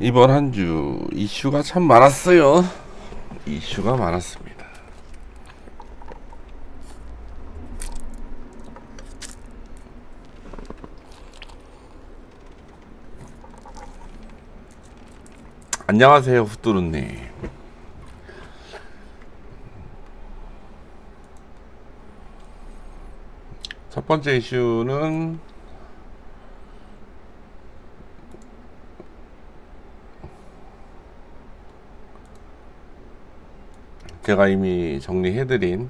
이번 한 주 이슈가 참 많았어요. 이슈가 많았습니다. 안녕하세요, 후뚜루님. 첫 번째 이슈는 제가 이미 정리해드린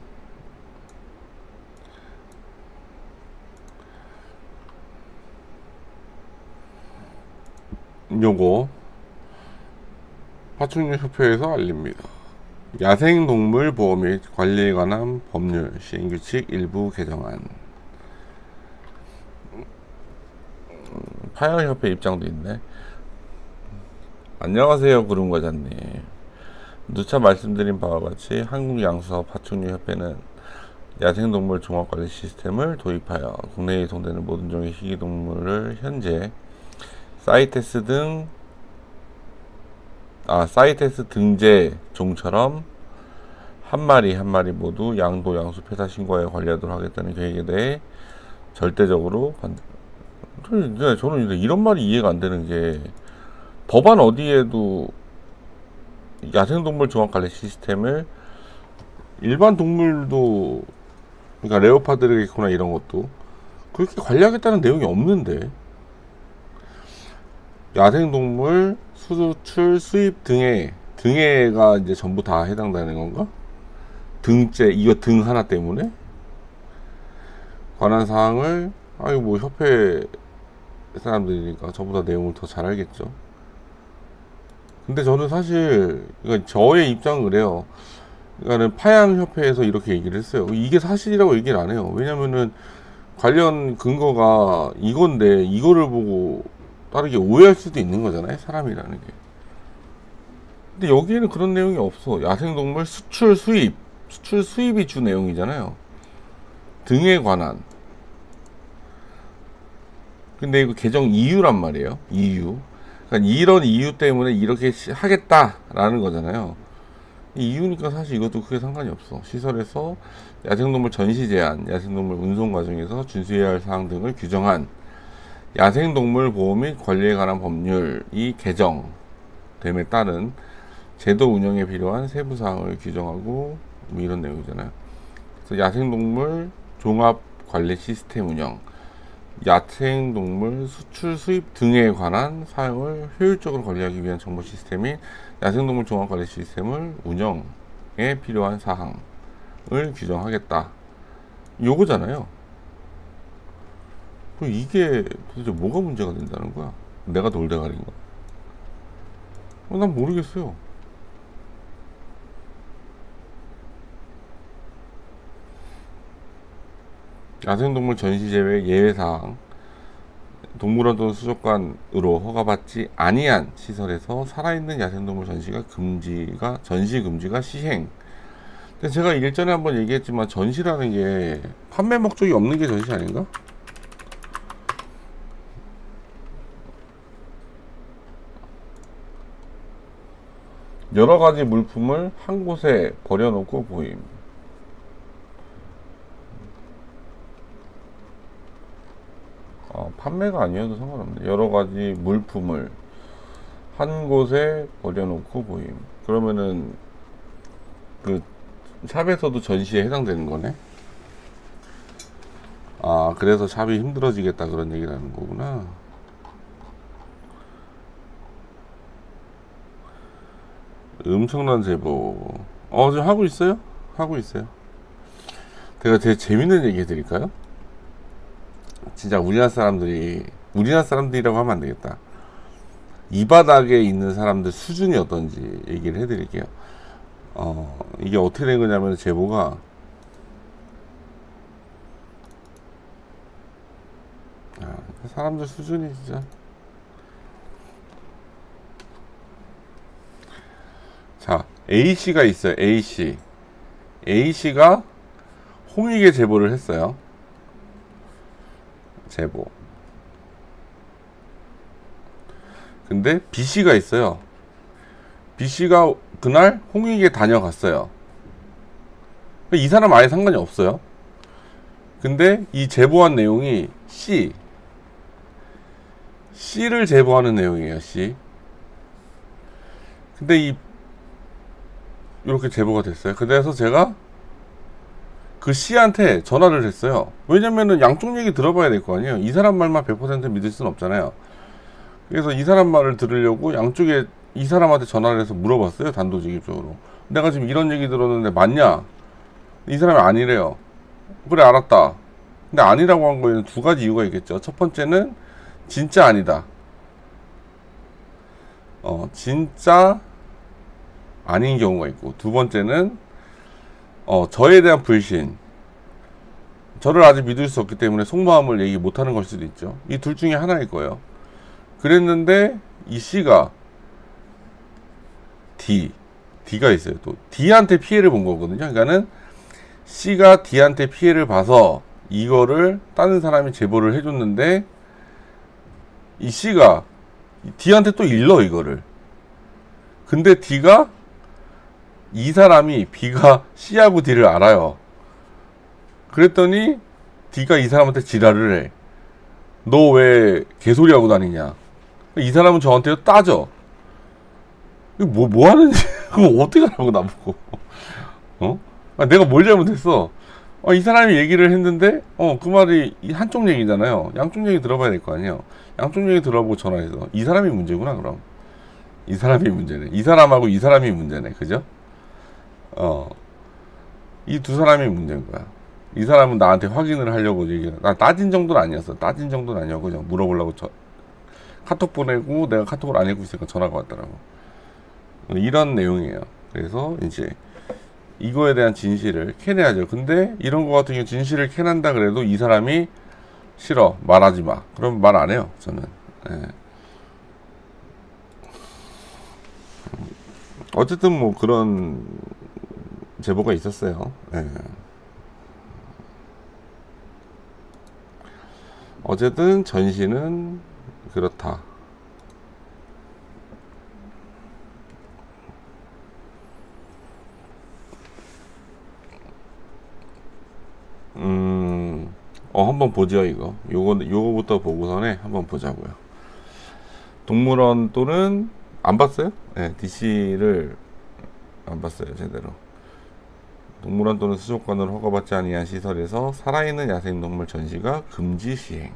요거 파충류협회에서 알립니다. 야생동물 보호 및 관리에 관한 법률 시행규칙 일부 개정안. 파양협회 입장도 있네. 안녕하세요, 구름과자님. 누차 말씀드린 바와 같이 한국양수사업 파충류협회는 야생동물 종합관리 시스템을 도입하여 국내에 이송되는 모든 종의 희귀동물을 현재 사이테스 등재 종처럼 한 마리 한 마리 모두 양도 양수 폐사 신고하여 관리하도록 하겠다는 계획에 대해 절대적으로 저는 이런 말이 이해가 안 되는 게, 법안 어디에도 야생동물 종합관리 시스템을 일반 동물도, 그러니까 레오파드겠구나 이런 것도 그렇게 관리하겠다는 내용이 없는데, 야생동물 수출 수입 등해가 이제 전부 다 해당되는 건가? 등재, 이거 등 하나 때문에 관한 사항을, 아유 뭐 협회 사람들이니까 저보다 내용을 더 잘 알겠죠. 근데 저는 사실, 그러니까 저의 입장은 그래요. 그러니까는 파양협회에서 이렇게 얘기를 했어요. 이게 사실이라고 얘기를 안 해요. 왜냐면은 관련 근거가 이건데, 이거를 보고 다르게 오해할 수도 있는 거잖아요, 사람이라는 게. 근데 여기에는 그런 내용이 없어. 야생동물 수출 수입이 주 내용이잖아요, 등에 관한. 근데 이거 개정 이유란 말이에요. 이유. 그러니까 이런 이유 때문에 이렇게 하겠다라는 거잖아요. 이유니까 사실 이것도 크게 상관이 없어. 시설에서 야생동물 전시 제한, 야생동물 운송 과정에서 준수해야 할 사항 등을 규정한 야생동물 보호 및 관리에 관한 법률이 개정됨에 따른 제도 운영에 필요한 세부 사항을 규정하고, 뭐 이런 내용이잖아요. 그래서 야생동물 종합 관리 시스템 운영, 야생동물 수출 수입 등에 관한 사항을 효율적으로 관리하기 위한 정보 시스템인 야생동물 종합관리 시스템을 운영에 필요한 사항을 규정하겠다, 요거잖아요. 그럼 이게 도대체 뭐가 문제가 된다는 거야? 내가 돌대가리인가? 난 모르겠어요. 야생동물 전시 제외 예외사항, 동물원 또는 수족관으로 허가받지 아니한 시설에서 살아있는 야생동물 전시 금지가 시행. 근데 제가 일전에 한번 얘기했지만, 전시라는 게 판매 목적이 없는 게 전시 아닌가? 여러가지 물품을 한 곳에 버려놓고 보임. 판매가 아니어도 상관없네. 여러가지 물품을 한 곳에 버려놓고 보임. 그러면은 그 샵에서도 전시에 해당되는 거네. 그래서 샵이 힘들어지겠다 그런 얘기를 하는 거구나. 엄청난 제보. 지금 하고 있어요? 하고 있어요. 제가 되게 재밌는 얘기 해드릴까요? 진짜 우리나라 사람들이라고 하면 안 되겠다. 이 바닥에 있는 사람들 수준이 어떤지 얘기를 해드릴게요. 이게 어떻게 된 거냐면, 제보가 사람들 수준이 진짜. 자, A씨가 있어요. A씨가 홍익에 제보를 했어요. 제보. 근데 B씨가 있어요. B씨가 그날 홍익에 다녀갔어요. 이 사람 아예 상관이 없어요. 근데 이 제보한 내용이 C를 제보하는 내용이에요. C. 근데 이렇게 제보가 됐어요. 그래서 제가 그 C한테 전화를 했어요. 왜냐면은 양쪽 얘기 들어봐야 될 거 아니에요. 이 사람 말만 100% 믿을 수는 없잖아요. 그래서 이 사람 말을 들으려고 양쪽에 이 사람한테 전화를 해서 물어봤어요. 단도직입적으로. 내가 지금 이런 얘기 들었는데 맞냐? 이 사람이 아니래요. 그래, 알았다. 근데 아니라고 한 거에는 두 가지 이유가 있겠죠. 첫 번째는 진짜 아니다. 진짜 아닌 경우가 있고, 두 번째는 저에 대한 불신, 저를 아직 믿을 수 없기 때문에 속마음을 얘기 못하는 걸 수도 있죠. 이 둘 중에 하나일 거예요. 그랬는데 이 C가 D가 있어요. 또 D한테 피해를 본 거거든요. 그러니까는 C가 D한테 피해를 봐서 이거를 다른 사람이 제보를 해줬는데 이 C가 D한테 또 일러 이거를. 근데 D가 이 사람이 B가 C하고 D를 알아요. 그랬더니 D가 이 사람한테 지랄을 해. 너 왜 개소리하고 다니냐. 이 사람은 저한테 따져. 이거 뭐 하는지 그럼 어떻게 하라고 나보고. 내가 뭘 잘못했어. 이 사람이 얘기를 했는데 그 말이 한쪽 얘기잖아요. 양쪽 얘기 들어봐야 될 거 아니에요. 양쪽 얘기 들어보고 전화해서 이 사람이 문제구나. 그럼 이 사람이 문제네. 이 사람하고 이 사람이 문제네. 그죠? 이 두 사람이 문제인 거야. 이 사람은 나한테 확인을 하려고 나 따진 정도는 아니었어. 따진 정도는 아니었고 그냥 물어보려고 카톡 보내고 내가 카톡을 안 읽고 있으니까 전화가 왔더라고. 이런 내용이에요. 그래서 이제 이거에 대한 진실을 캐내야죠. 근데 이런 거 같은 경우 진실을 캐낸다 그래도 이 사람이 싫어, 말하지 마. 그럼 말 안 해요. 저는. 어쨌든 뭐 그런 제보가 있었어요. 어쨌든 전시는 그렇다. 한번 보죠. 요거부터 보고선에 한번 보자고요. 동물원 또는 안 봤어요? DC를 안 봤어요. 제대로. 동물원 또는 수족관으로 허가받지 아니한 시설에서 살아있는 야생동물 전시가 금지 시행.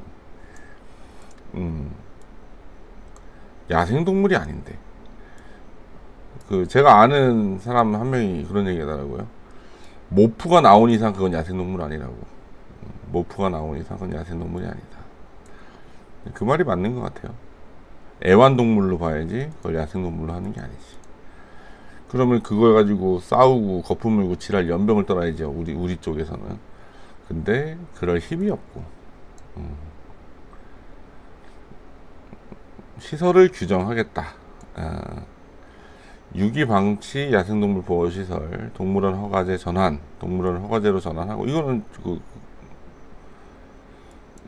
야생동물이 아닌데. 제가 아는 사람 한 명이 그런 얘기 하더라고요. 모프가 나온 이상 그건 야생동물 아니라고. 모프가 나온 이상 그건 야생동물이 아니다. 그 말이 맞는 것 같아요. 애완동물로 봐야지 그걸 야생동물로 하는 게 아니지. 그러면 그걸 가지고 싸우고 거품 물고 지랄 연병을 떨어야죠. 우리 쪽에서는. 근데 그럴 힘이 없고. 시설을 규정하겠다. 유기방치 야생동물 보호시설 동물원 허가제 전환, 동물원 허가제로 전환하고, 이거는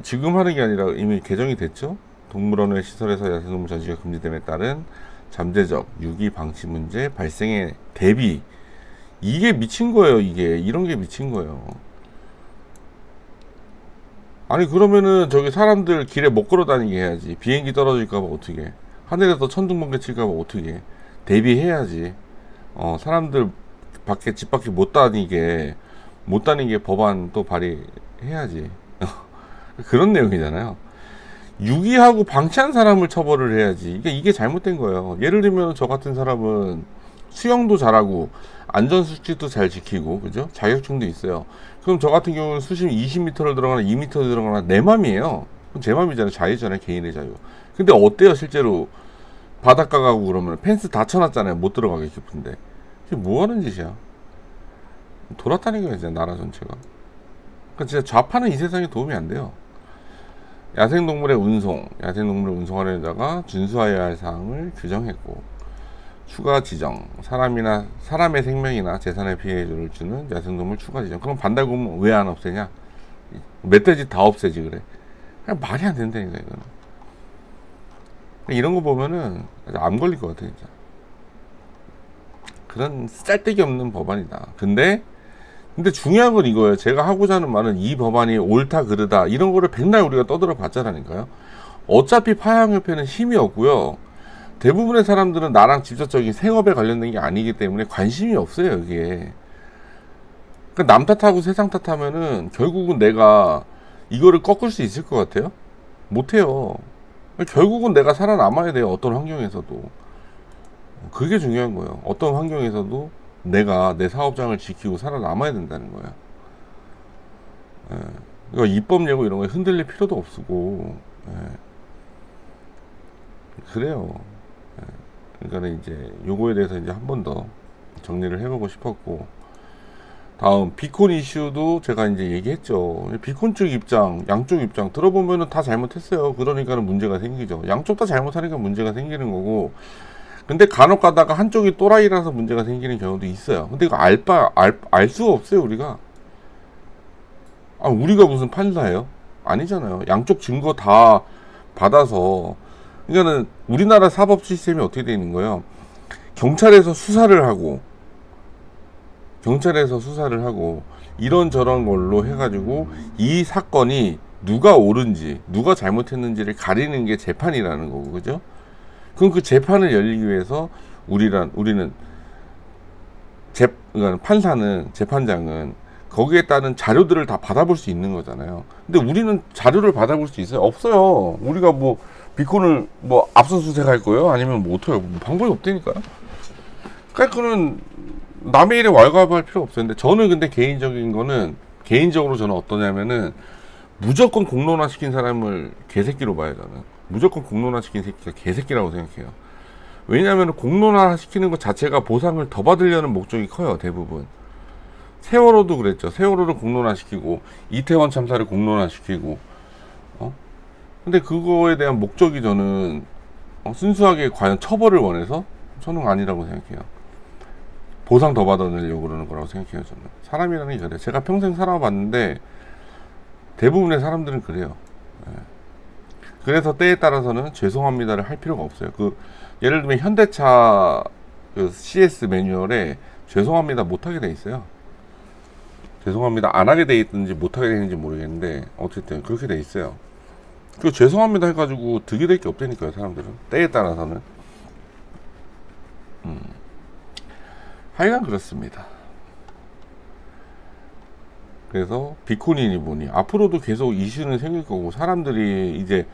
지금 하는 게 아니라 이미 개정이 됐죠. 동물원의 시설에서 야생동물 전시가 금지됨에 따른 잠재적 유기방치 문제 발생에 대비. 이게 미친 거예요. 이런 게 미친 거예요. 아니 그러면은 저기 사람들 길에 못 걸어 다니게 해야지. 비행기 떨어질까봐 어떻게, 하늘에서 천둥번개 칠까봐 어떻게, 대비해야지. 사람들 집 밖에 못 다니게 법안 또 발의해야지. 그런 내용이잖아요. 유기하고 방치한 사람을 처벌을 해야지. 이게 잘못된 거예요. 예를 들면 저 같은 사람은 수영도 잘하고 안전수칙도 잘 지키고, 그죠? 자격증도 있어요. 그럼 저 같은 경우는 수심 20m를 들어가나 2m 들어가나 내 맘이에요. 그럼 제 맘이잖아요. 자유잖아요. 개인의 자유. 근데 어때요? 실제로 바닷가 가고 그러면 펜스 다 쳐놨잖아요. 못 들어가게 깊은데. 이게 뭐 하는 짓이야? 돌아다니는 거야, 나라 전체가. 그러니까 진짜 좌파는 이 세상에 도움이 안 돼요. 야생동물의 야생동물을 운송하려는 자가 준수하여야 할 사항을 규정했고, 추가 지정, 사람의 생명이나 재산에 피해를 주는 야생동물 추가 지정. 그럼 반달곰은 왜 안 없애냐? 멧돼지 다 없애지 그래. 그냥 말이 안 된다니까 이거는. 이런 거 보면은 암 걸릴 것 같아 진짜. 그런 쌀데기 없는 법안이다. 근데 중요한 건 이거예요. 제가 하고자 하는 말은 이 법안이 옳다 그르다 이런 거를 백날 우리가 떠들어 봤잖아니까요. 어차피 파양협회는 힘이 없고요. 대부분의 사람들은 나랑 직접적인 생업에 관련된 게 아니기 때문에 관심이 없어요 여기에. 그러니까 남 탓하고 세상 탓하면은 결국은 내가 이거를 꺾을 수 있을 것 같아요? 못해요. 결국은 내가 살아남아야 돼요. 어떤 환경에서도. 그게 중요한 거예요. 어떤 환경에서도 내가 내 사업장을 지키고 살아남아야 된다는 거야. 예. 그러니까 입법 예고 이런 거에 흔들릴 필요도 없고. 예. 그래요. 예. 그러니까 이제 요거에 대해서 이제 한 번 더 정리를 해보고 싶었고, 다음 비콘 이슈도 제가 이제 얘기했죠. 비콘 쪽 입장, 양쪽 입장 들어보면은 다 잘못했어요. 그러니까는 문제가 생기죠. 양쪽 다 잘못하니까 문제가 생기는 거고. 근데 간혹 가다가 한쪽이 또라이라서 문제가 생기는 경우도 있어요. 근데 이거 알 수가 없어요, 우리가. 우리가 무슨 판사예요? 아니잖아요. 양쪽 증거 다 받아서. 그러니까는 우리나라 사법 시스템이 어떻게 되어 있는 거예요? 경찰에서 수사를 하고, 이런저런 걸로 해가지고 이 사건이 누가 옳은지, 누가 잘못했는지를 가리는 게 재판이라는 거고, 그죠? 그럼 그 재판을 열리기 위해서 우리는 그러니까 판사는, 재판장은 거기에 따른 자료들을 다 받아볼 수 있는 거잖아요. 근데 우리는 자료를 받아볼 수 있어요? 없어요. 우리가 뭐 비콘을 뭐 압수수색할 거예요? 아니면 뭐 어떡해요? 뭐 방법이 없다니까요. 그러니까 그는 남의 일에 왈가왈부할 필요 없어요. 근데 저는 근데 개인적으로 저는 어떠냐면은 무조건 공론화 시킨 사람을 개새끼로 봐요. 저는 무조건 공론화 시킨 새끼가 개새끼라고 생각해요. 왜냐하면 공론화 시키는 것 자체가 보상을 더 받으려는 목적이 커요. 대부분. 세월호도 그랬죠. 세월호를 공론화 시키고 이태원 참사를 공론화 시키고 근데 그거에 대한 목적이 저는 순수하게 과연 처벌을 원해서? 저는 아니라고 생각해요. 보상 더 받아내려고 그러는 거라고 생각해요. 저는 사람이라는 게 그래요. 제가 평생 살아봤는데 대부분의 사람들은 그래요. 예. 그래서 때에 따라서는 죄송합니다를 할 필요가 없어요. 예를 들면 현대차 CS 매뉴얼에 죄송합니다 못하게 돼 있어요. 죄송합니다 안 하게 돼 있든지 못하게 되는지 모르겠는데 어쨌든 그렇게 돼 있어요. 죄송합니다 해가지고 득이 될 게 없다니까요. 사람들은 때에 따라서는. 하여간 그렇습니다. 그래서 비콘이니 뭐니 앞으로도 계속 이슈는 생길 거고, 사람들이 이제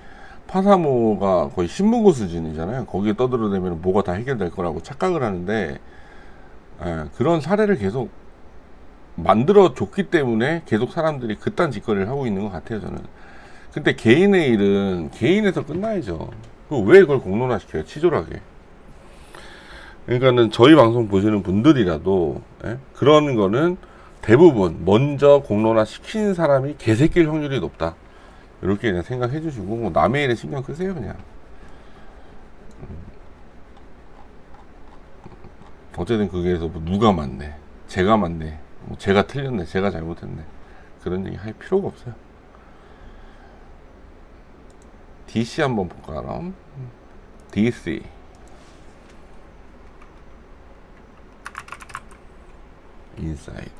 파사모가 거의 신문고 수준이잖아요. 거기에 떠들어대면 뭐가 다 해결될 거라고 착각을 하는데, 그런 사례를 계속 만들어 줬기 때문에 계속 사람들이 그딴 짓거리를 하고 있는 것 같아요. 저는. 근데 개인의 일은 개인에서 끝나야죠. 왜 그걸 공론화 시켜요? 치졸하게. 그러니까는 저희 방송 보시는 분들이라도 그런 거는 대부분 먼저 공론화 시킨 사람이 개새끼일 확률이 높다. 이렇게 그냥 생각해 주시고, 뭐 남의 일에 신경 끄세요 그냥. 어쨌든 거기에서 뭐 누가 맞네, 제가 맞네, 뭐 제가 틀렸네, 제가 잘못했네, 그런 얘기 할 필요가 없어요. DC 한번 볼까 그럼. DC 인사이드.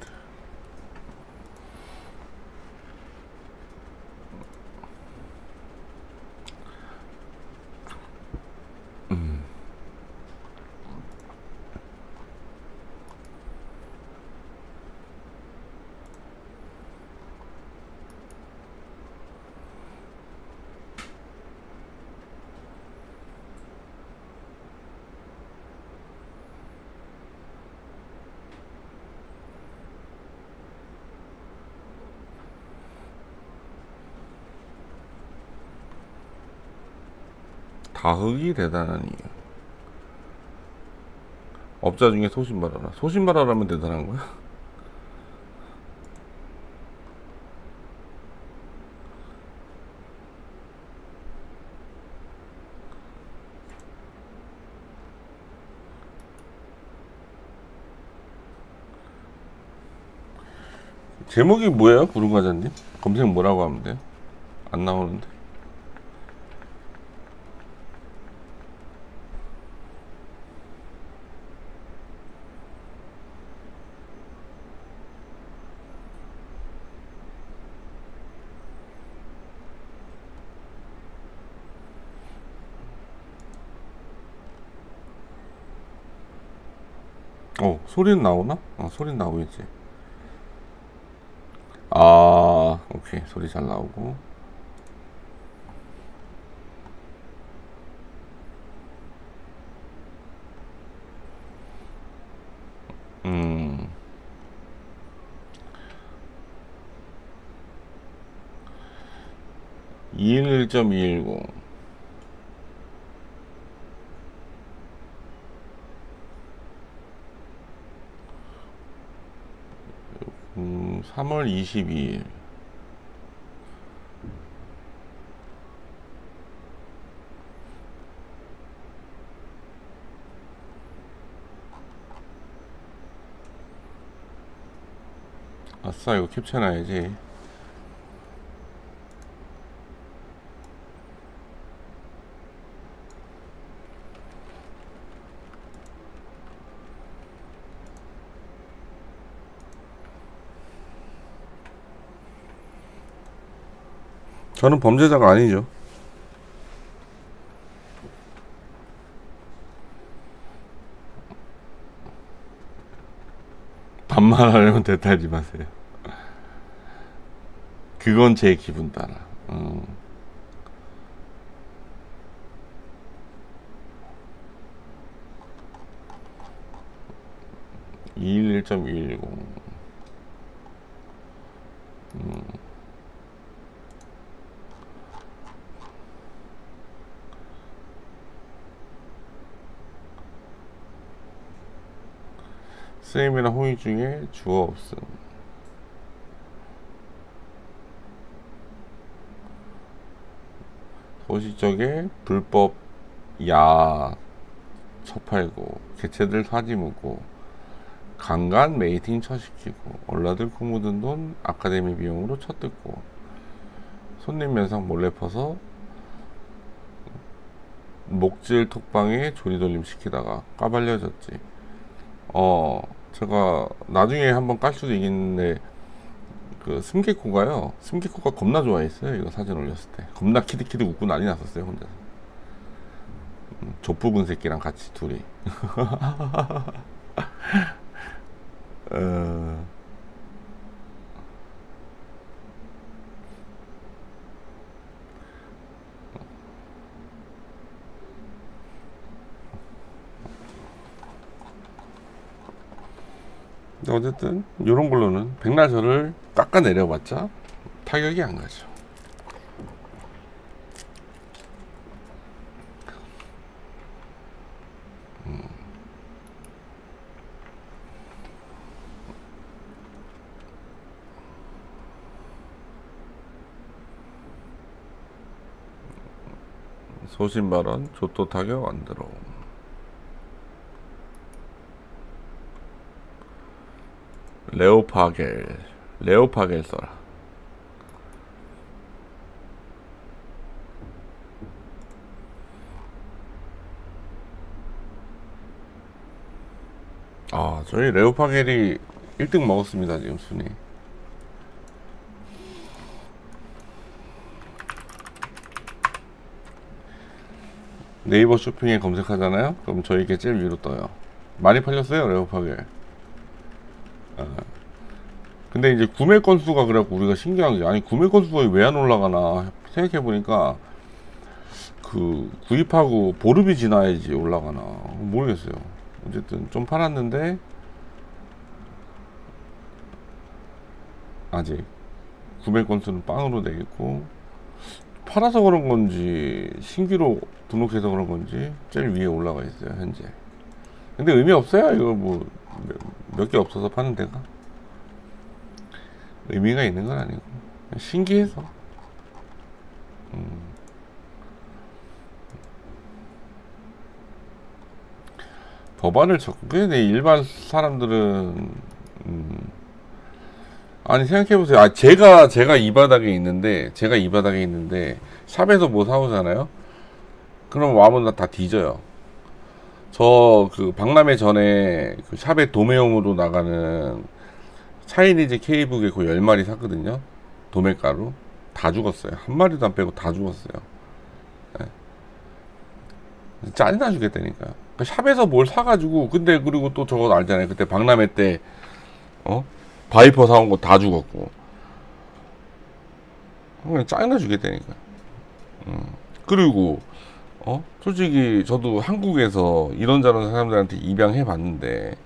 다흑이 대단한 이유. 업자 중에 소신발언라. 소신발언하면 대단한 거야? 제목이 뭐예요? 구름과자님? 검색 뭐라고 하면 돼요? 안 나오는데. 소리는 나오나? 소리는 나오겠지. 아, 오케이. 소리 잘 나오고. 음, 211.210. 3월 22일. 아싸, 이거 캡처해놔야지. 저는 범죄자가 아니죠. 반말하려면 대탈지 마세요. 그건 제 기분 따라. 211.210. 쓰임이나 호의 중에 주어 없음. 소시적에 불법 야 처팔고 개체들 사지 묻고 강간 메이팅 처시키고 얼라들고 묻은 돈 아카데미 비용으로 쳐뜯고 손님 면상 몰래 퍼서 목질 톡방에 조리돌림 시키다가 까발려졌지. 제가 나중에 한번 깔 수도 있겠는데 그 숨개코가요. 숨개코가 겁나 좋아했어요. 이거 사진 올렸을 때 겁나 키득키득 웃고 난리 났었어요 혼자서. 족부분 새끼랑 같이 둘이. 근데 어쨌든 이런 걸로는 백날 저를 깎아내려봤자 타격이 안 가죠. 소신 발언 조또 타격 안 들어. 레오파겔 써라. 저희 레오파겔이 1등 먹었습니다 지금 순위. 네이버 쇼핑에 검색하잖아요. 그럼 저희게 제일 위로 떠요. 많이 팔렸어요 레오파겔. 근데 이제 구매 건수가 그래갖고 우리가 신기한 게, 아니 구매 건수가 왜 안 올라가나 생각해보니까 그 구입하고 보름이 지나야지 올라가나 모르겠어요. 어쨌든 좀 팔았는데 아직 구매 건수는 빵으로 되겠고, 팔아서 그런 건지 신규로 등록해서 그런 건지 제일 위에 올라가 있어요 현재. 근데 의미 없어요. 이거 뭐 몇 개 없어서 파는 데가 의미가 있는 건 아니고 신기해서. 법안을 적극해. 일반 사람들은 아니 생각해보세요. 제가 이 바닥에 있는데 샵에서 뭐 사오잖아요. 그럼 와면 다 뒤져요. 저 그 박람회 전에 그 샵에 도매용으로 나가는 차이니즈 K북 개코 10마리 샀거든요. 도매가로 다 죽었어요. 한 마리도 안 빼고 다 죽었어요. 네. 짜증나 주겠다니까. 그러니까 샵에서 뭘 사가지고, 근데 그리고 또 저거 알잖아요. 그때 박람회 때 바이퍼 사온 거 다 죽었고. 그냥 짜증나 주겠다니까. 그리고 솔직히 저도 한국에서 이런저런 사람들한테 입양해 봤는데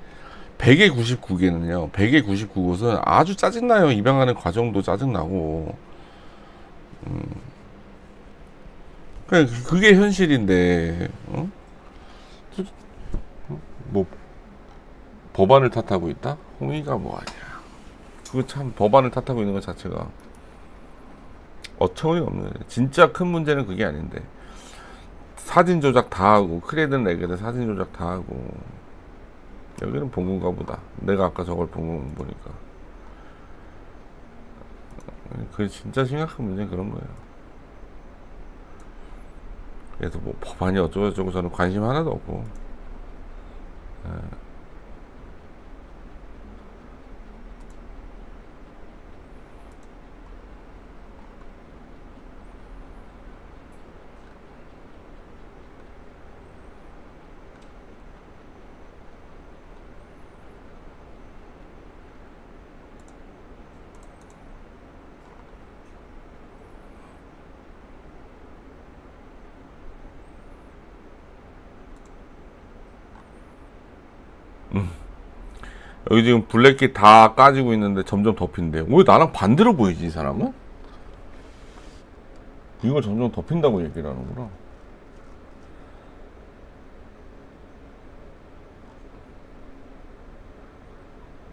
100에 99개는요. 100에 99곳은 아주 짜증나요. 입양하는 과정도 짜증나고. 그냥 그게 현실인데 뭐 법안을 탓하고 있다? 홍의가 뭐하냐. 그거 참 법안을 탓하고 있는 것 자체가 어처구니 없는. 진짜 큰 문제는 그게 아닌데 사진 조작 다 하고 크레든 레게드 사진 조작 다 하고. 여기는 본 건가 보다. 내가 아까 저걸 본 거 보니까. 그게 진짜 심각한 문제는 그런 거예요. 그래서 뭐 법안이 어쩌고저쩌고 저는 관심 하나도 없고. 여기 지금 블랙킷 다 까지고 있는데 점점 덮인대. 왜 나랑 반대로 보이지, 이 사람은? 이걸 점점 덮인다고 얘기를 하는구나.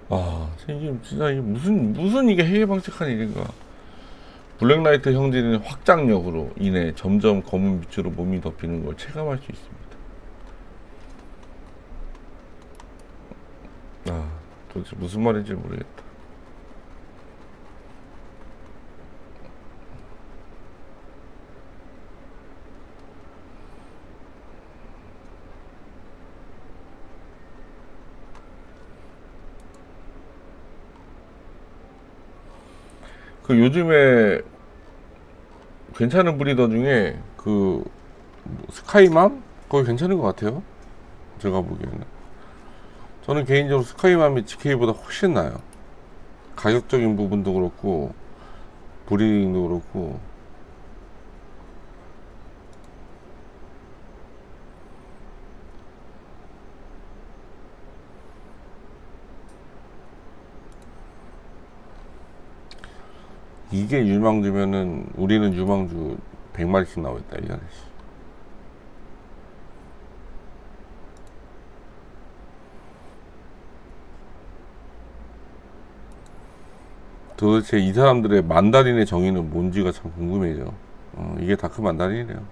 아, 이게 진짜 이게 무슨 이게 해외방책한 일인가. 블랙라이트 형질인 확장력으로 인해 점점 검은 밑으로 몸이 덮이는 걸 체감할 수 있습니다. 아, 도대체 무슨 말인지 모르겠다. 그 요즘에 괜찮은 브리더 중에 그 스카이맘? 거기 괜찮은 것 같아요. 제가 보기에는. 저는 개인적으로 스카이맘이 GK보다 훨씬 나아요. 가격적인 부분도 그렇고 브리딩도 그렇고. 이게 유망주면은 우리는 유망주 100마리씩 나오겠다, 이 안에. 도대체 이 사람들의 만다린의 정의는 뭔지가 참 궁금해져. 이게 다크 만다린이래요.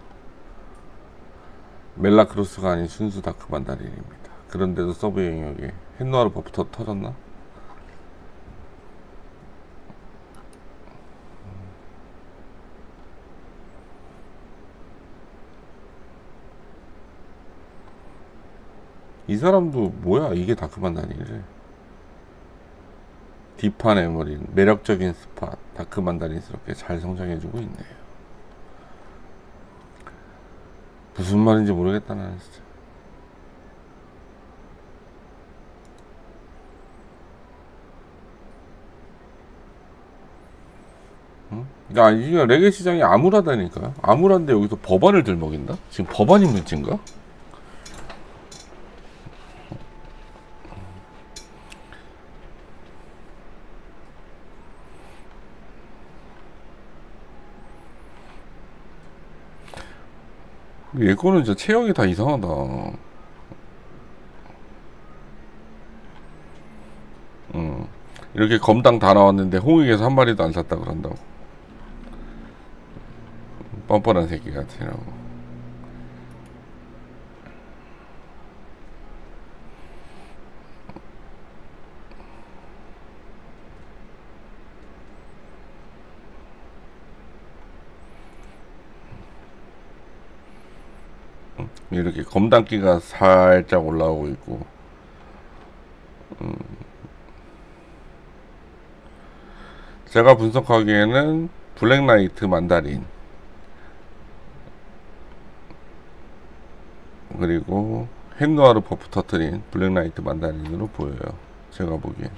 멜라크로스가 아닌 순수 다크 만다린입니다. 그런데도 서브 영역에 햇노아르 버프 터졌나? 이 사람도 뭐야, 이게 다크 만다린이래. 딥한 에머린, 매력적인 스팟, 다크 만다린스럽게 잘 성장해주고 있네요. 무슨 말인지 모르겠다, 나는 진짜. 응? 야, 이게 레게 시장이 암울하다니까. 암울한데 여기서 법안을 들먹인다? 지금 법안이 문제인가? 얘 거는 진짜 체형이 다 이상하다. 이렇게 검당 다 나왔는데 홍익에서 한 마리도 안 샀다 그런다고. 뻔뻔한 새끼 같으라고. 이렇게 검단기가 살짝 올라오고 있고. 제가 분석하기에는 블랙라이트 만다린 그리고 헨누아르 버프 터트린 블랙라이트 만다린으로 보여요. 제가 보기엔.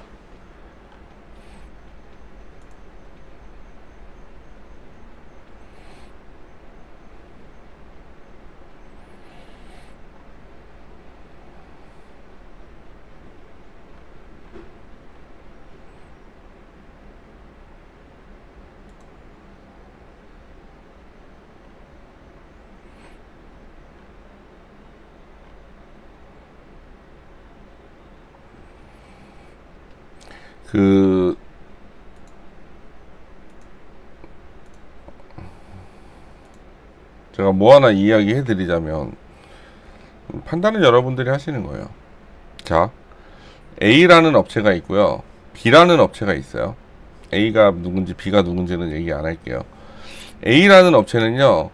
제가 뭐 하나 이야기 해드리자면, 판단은 여러분들이 하시는 거예요. 자, A라는 업체가 있고요, B라는 업체가 있어요. A가 누군지 B가 누군지는 얘기 안 할게요. A라는 업체는요,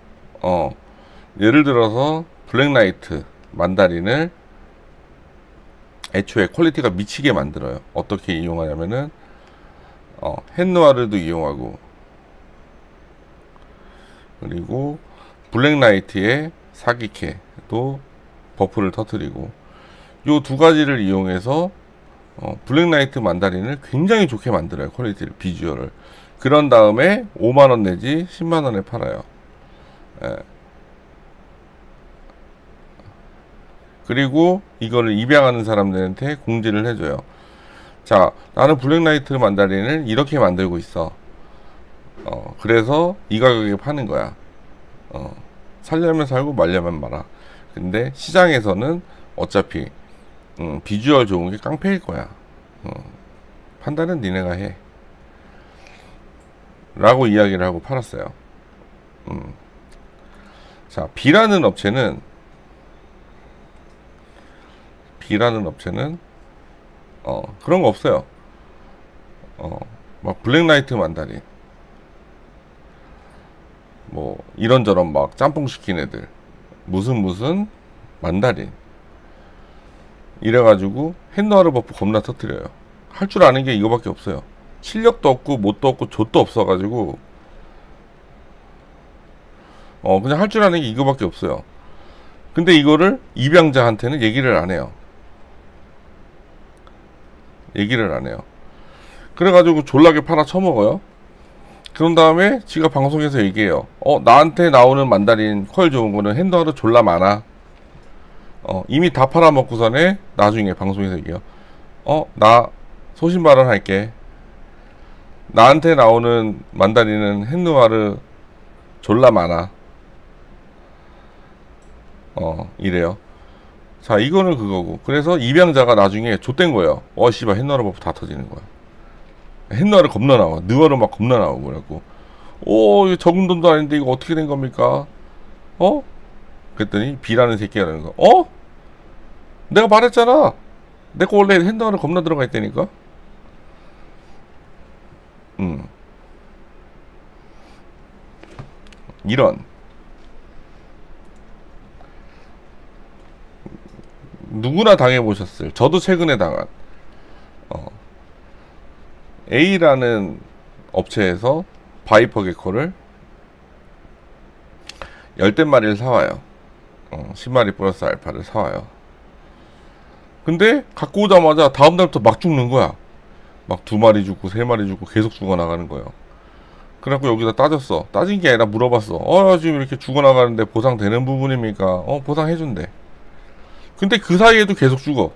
예를 들어서 블랙라이트 만다린을 애초에 퀄리티가 미치게 만들어요. 어떻게 이용하냐면은 헨누아르도 이용하고, 그리고 블랙라이트의 사기캐도 버프를 터뜨리고, 요 두 가지를 이용해서 블랙라이트 만다린을 굉장히 좋게 만들어요. 퀄리티를, 비주얼을. 그런 다음에 5만원 내지 10만원에 팔아요. 예. 그리고 이거를 입양하는 사람들한테 공지를 해줘요. 자, 나는 블랙라이트 만다린을 이렇게 만들고 있어. 그래서 이 가격에 파는 거야. 살려면 살고 말려면 말아. 근데 시장에서는 어차피 비주얼 좋은 게 깡패일 거야. 판단은 니네가 해. 라고 이야기를 하고 팔았어요. 자, B라는 업체는 그런 거 없어요. 막 블랙라이트 만다린, 뭐 이런저런 막 짬뽕 시킨 애들, 무슨 만다린 이래가지고 헨누아르 버프 겁나 터뜨려요. 할 줄 아는 게 이거밖에 없어요. 실력도 없고 뭣도 없고 좆도 없어가지고 그냥 할 줄 아는 게 이거밖에 없어요. 근데 이거를 입양자한테는 얘기를 안 해요. 그래가지고 졸라게 팔아 처먹어요. 그런 다음에 지가 방송에서 얘기해요. 나한테 나오는 만다린 퀄 좋은 거는 헨누아르 졸라 많아. 이미 다 팔아먹고서네 나중에 방송에서 얘기해요. 나 소신 발언할게. 나한테 나오는 만다린은 헨누아르 졸라 많아. 이래요. 자, 이거는 그거고. 그래서 입양자가 나중에 좆된 거예요. 씨발, 헨누아르 버프 다 터지는 거야. 헨누아르 겁나 나와. 느와르 막 겁나 나오고. 그래갖고, 이거 적은 돈도 아닌데 이거 어떻게 된 겁니까? 그랬더니 B라는 새끼가 그러는 거. 내가 말했잖아. 내 거 원래 헨누아르 겁나 들어가 있다니까. 이런. 누구나 당해보셨을, 저도 최근에 당한 A라는 업체에서 바이퍼 개코를 10댓마리를 사와요. 10마리 플러스 알파를 사와요. 근데 갖고 오자마자 다음날부터 막 죽는 거야. 막 2마리 죽고 3마리 죽고 계속 죽어나가는 거예요. 그래갖고 여기다 따졌어. 따진 게 아니라 물어봤어. 지금 이렇게 죽어나가는데 보상되는 부분입니까? 보상해준대. 근데 그 사이에도 계속 죽어.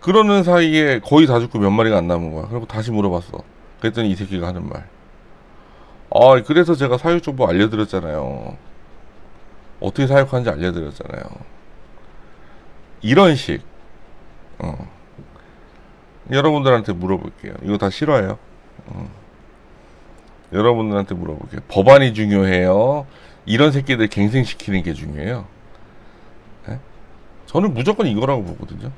그러는 사이에 거의 다 죽고 몇 마리가 안 남은 거야. 그리고 다시 물어봤어. 그랬더니 이 새끼가 하는 말. 그래서 제가 사육정보 알려드렸잖아요. 어떻게 사육하는지 알려드렸잖아요. 이런 식. 여러분들한테 물어볼게요. 이거 다 싫어해요. 여러분들한테 물어볼게요. 법안이 중요해요? 이런 새끼들 갱생시키는 게 중요해요? 네? 저는 무조건 이거라고 보거든요.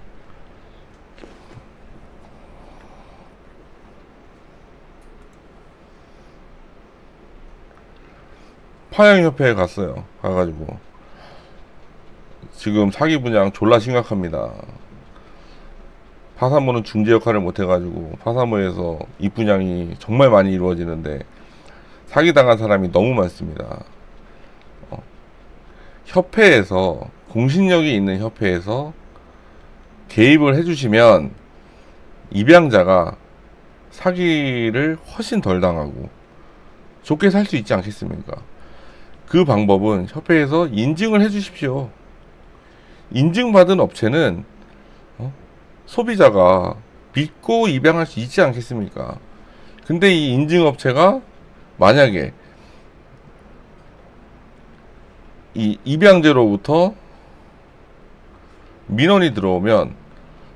파양협회에 갔어요. 가가지고 지금 사기 분양 졸라 심각합니다. 파사모는 중재 역할을 못해가지고 파사모에서 입분양이 정말 많이 이루어지는데 사기당한 사람이 너무 많습니다. 협회에서 공신력이 있는 협회에서 개입을 해주시면 입양자가 사기를 훨씬 덜 당하고 좋게 살 수 있지 않겠습니까? 그 방법은 협회에서 인증을 해주십시오. 인증받은 업체는 소비자가 믿고 입양할 수 있지 않겠습니까? 근데 이 인증업체가 만약에 이 입양제로부터 민원이 들어오면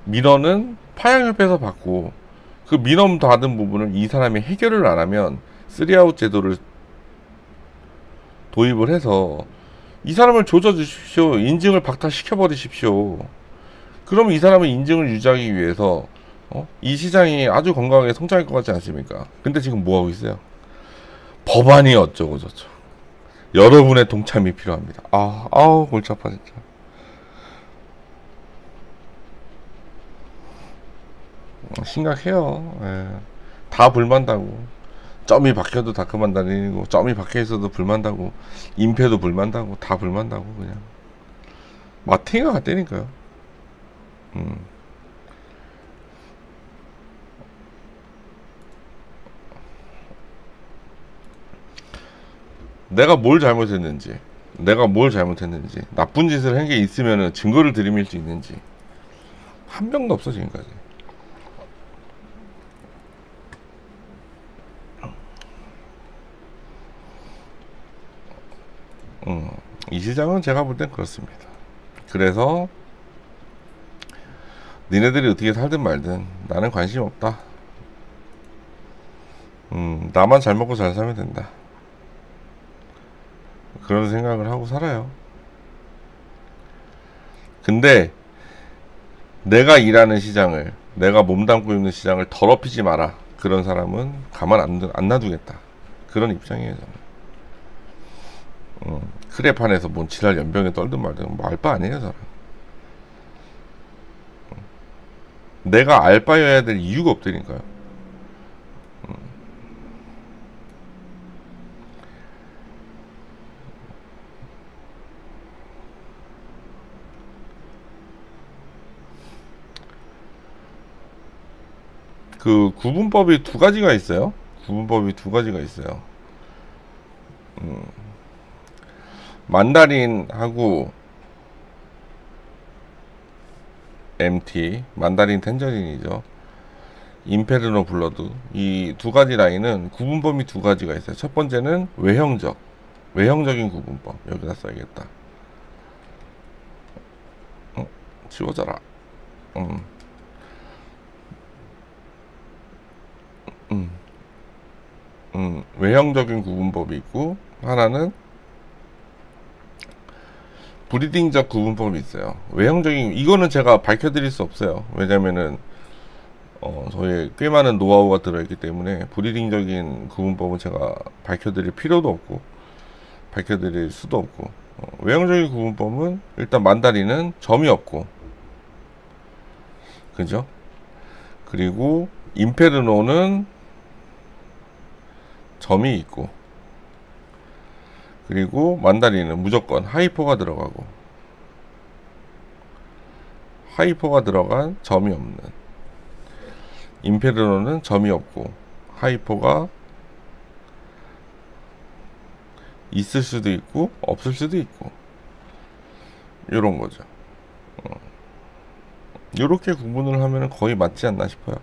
민원은 파양협회에서 받고 그 민원 받은 부분을 이 사람이 해결을 안 하면 3아웃 제도를 도입을 해서 이 사람을 조져 주십시오. 인증을 박탈시켜 버리십시오. 그럼 이 사람은 인증을 유지하기 위해서 이 시장이 아주 건강하게 성장할 것 같지 않습니까? 근데 지금 뭐 하고 있어요? 법안이 어쩌고 저쩌고. 여러분의 동참이 필요합니다. 아우 골치 아파 진짜. 심각해요. 예. 다 불만다고. 점이 박혀도 다 그만다니고, 점이 박혀 있어도 불만다고, 임패도 불만다고, 다 불만다고 그냥. 마탱이가 같다니까요. 내가 뭘 잘못했는지, 나쁜 짓을 한 게 있으면 증거를 들이밀 수 있는지 한 명도 없어 지금까지. 이 시장은 제가 볼 땐 그렇습니다. 그래서 니네들이 어떻게 살든 말든 나는 관심 없다. 나만 잘 먹고 잘 살면 된다. 그런 생각을 하고 살아요. 근데 내가 일하는 시장을, 내가 몸담고 있는 시장을 더럽히지 마라. 그런 사람은 가만 안 놔두겠다. 그런 입장이에요 저는. 크레판에서 뭔 지랄 연병에 떨든 말든 뭐 알바 아니에요 저는. 내가 알바여야 될 이유가 없다니까요. 그 구분법이 두 가지가 있어요. 만다린하고 MT, 만다린 텐저린이죠. 임페르노 블러드. 이 두 가지 라인은 구분법이 두 가지가 있어요. 첫 번째는 외형적인 구분법. 여기다 써야겠다. 지워져라. 외형적인 구분법이 있고, 하나는 브리딩적 구분법이 있어요. 외형적인, 이거는 제가 밝혀드릴 수 없어요. 왜냐면은 저희 꽤 많은 노하우가 들어있기 때문에 브리딩적인 구분법은 제가 밝혀드릴 필요도 없고 밝혀드릴 수도 없고, 외형적인 구분법은 일단 만다린은 점이 없고, 그죠? 그리고 임페르노는 점이 있고, 그리고 만다린은 무조건 하이퍼가 들어가고, 하이퍼가 들어간 점이 없는, 임페르노는 점이 없고 하이퍼가 있을 수도 있고 없을 수도 있고, 요런 거죠. 요렇게 구분을 하면 거의 맞지 않나 싶어요.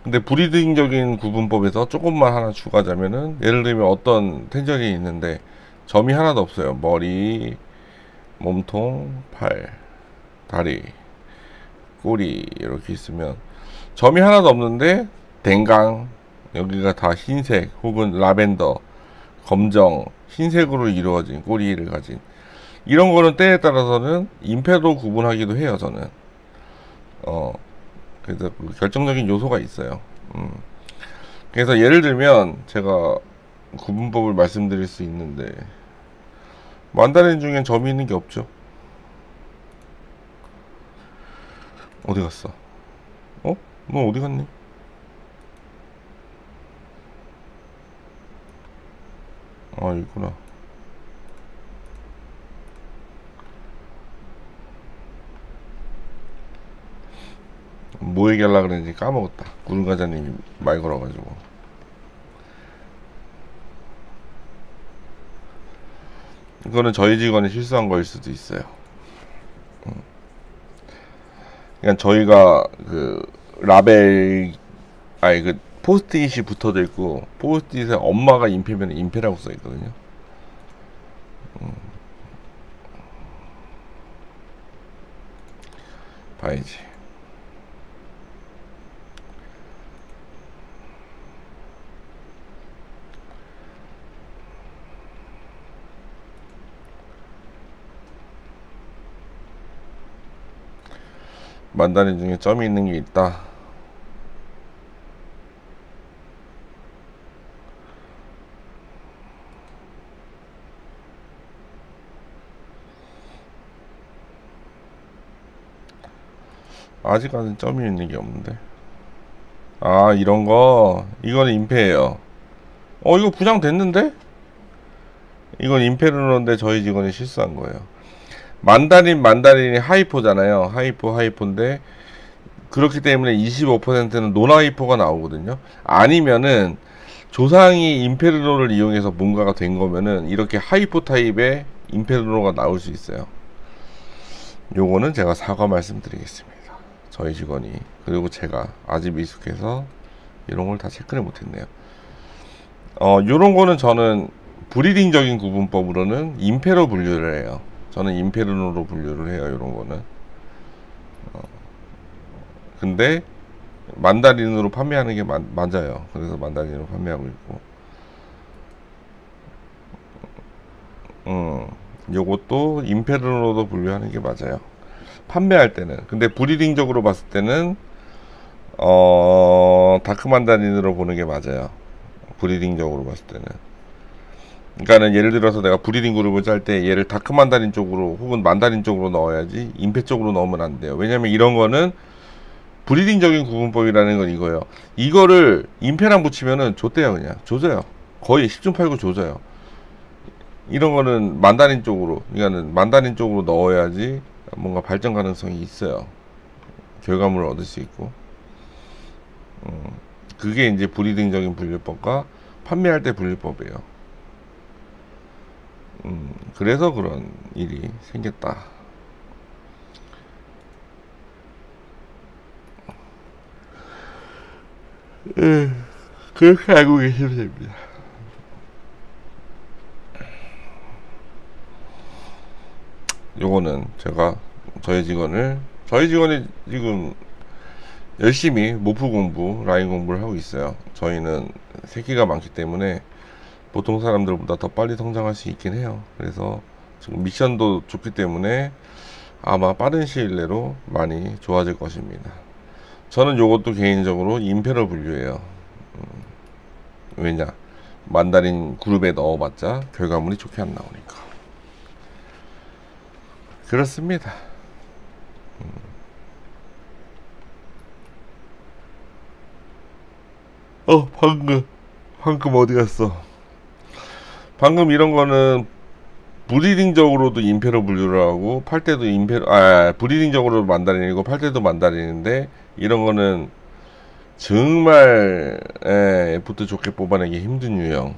근데 브리딩적인 구분법에서 조금만 하나 추가하자면은, 예를 들면 어떤 텐저린이 있는데 점이 하나도 없어요. 머리, 몸통, 팔, 다리, 꼬리 이렇게 있으면 점이 하나도 없는데 댕강, 여기가 다 흰색 혹은 라벤더, 검정, 흰색으로 이루어진 꼬리를 가진, 이런 거는 때에 따라서는 임패로 구분하기도 해요 저는. 그래서 결정적인 요소가 있어요. 그래서 예를 들면 제가 구분법을 말씀드릴 수 있는데, 만다린 중엔 점이 있는 게 없죠. 어디 갔어? 너 어디 갔니? 있구나. 뭐 얘기하려고 그랬는지 까먹었다. 구름과자님이 말 걸어가지고. 이거는 저희 직원이 실수한 거일 수도 있어요. 그냥 저희가 그 라벨 아니 그 포스트잇이 붙어져 있고 포스트잇에 엄마가 임페면 임페라고 써 있거든요. 봐야지. 만다린 중에 점이 있는 게 있다. 아직까지는 점이 있는 게 없는데. 아, 이런 거 이거는 임페예요. 이거 부장됐는데? 이건 임페르노인데 저희 직원이 실수한 거예요. 만다린이 하이포잖아요. 하이포인데 그렇기 때문에 25%는 논하이포가 나오거든요. 아니면은 조상이 임페르노를 이용해서 뭔가가 된 거면은 이렇게 하이포 타입의 임페르노가 나올 수 있어요. 요거는 제가 사과 말씀드리겠습니다. 저희 직원이, 그리고 제가 아직 미숙해서 이런 걸 다 체크를 못했네요. 요런 거는 저는 브리딩적인 구분법으로는 임페로 분류를 해요. 저는 임페르노로 분류를 해요. 요런 거는. 근데 만다린으로 판매하는 게 맞아요. 그래서 만다린으로 판매하고 있고, 요것도 임페르노로 분류하는 게 맞아요. 판매할 때는. 근데 브리딩적으로 봤을 때는 다크 만다린으로 보는 게 맞아요. 브리딩적으로 봤을 때는. 그러니까는 예를 들어서 내가 브리딩 그룹을 짤 때 얘를 다크 만다린 쪽으로 혹은 만다린 쪽으로 넣어야지 임페 쪽으로 넣으면 안 돼요. 왜냐면 이런 거는 브리딩적인 구분법이라는 건 이거예요. 이거를 임페랑 붙이면은 좆대요. 그냥 조져요. 거의 10중 8구 조져요. 이런 거는 만다린 쪽으로, 그러니까는 만다린 쪽으로 넣어야지 뭔가 발전 가능성이 있어요. 결과물을 얻을 수 있고. 그게 이제 브리딩적인 분류법과 판매할 때 분류법이에요. 그래서 그런 일이 생겼다. 그렇게 알고 계시면 됩니다. 요거는 제가 저희 직원이 지금 열심히 모프 공부, 라인 공부를 하고 있어요. 저희는 새끼가 많기 때문에 보통 사람들보다 더 빨리 성장할 수 있긴 해요. 그래서 지금 미션도 좋기 때문에 아마 빠른 시일 내로 많이 좋아질 것입니다. 저는 요것도 개인적으로 임페로 분류해요. 왜냐, 만다린 그룹에 넣어봤자 결과물이 좋게 안 나오니까. 그렇습니다. 방금 어디 갔어? 방금 이런 거는 브리딩적으로도 임페로 분류를 하고 팔 때도 브리딩적으로 만다린이고 팔 때도 만다린인데, 이런 거는 정말 애프터 좋게 뽑아내기 힘든 유형.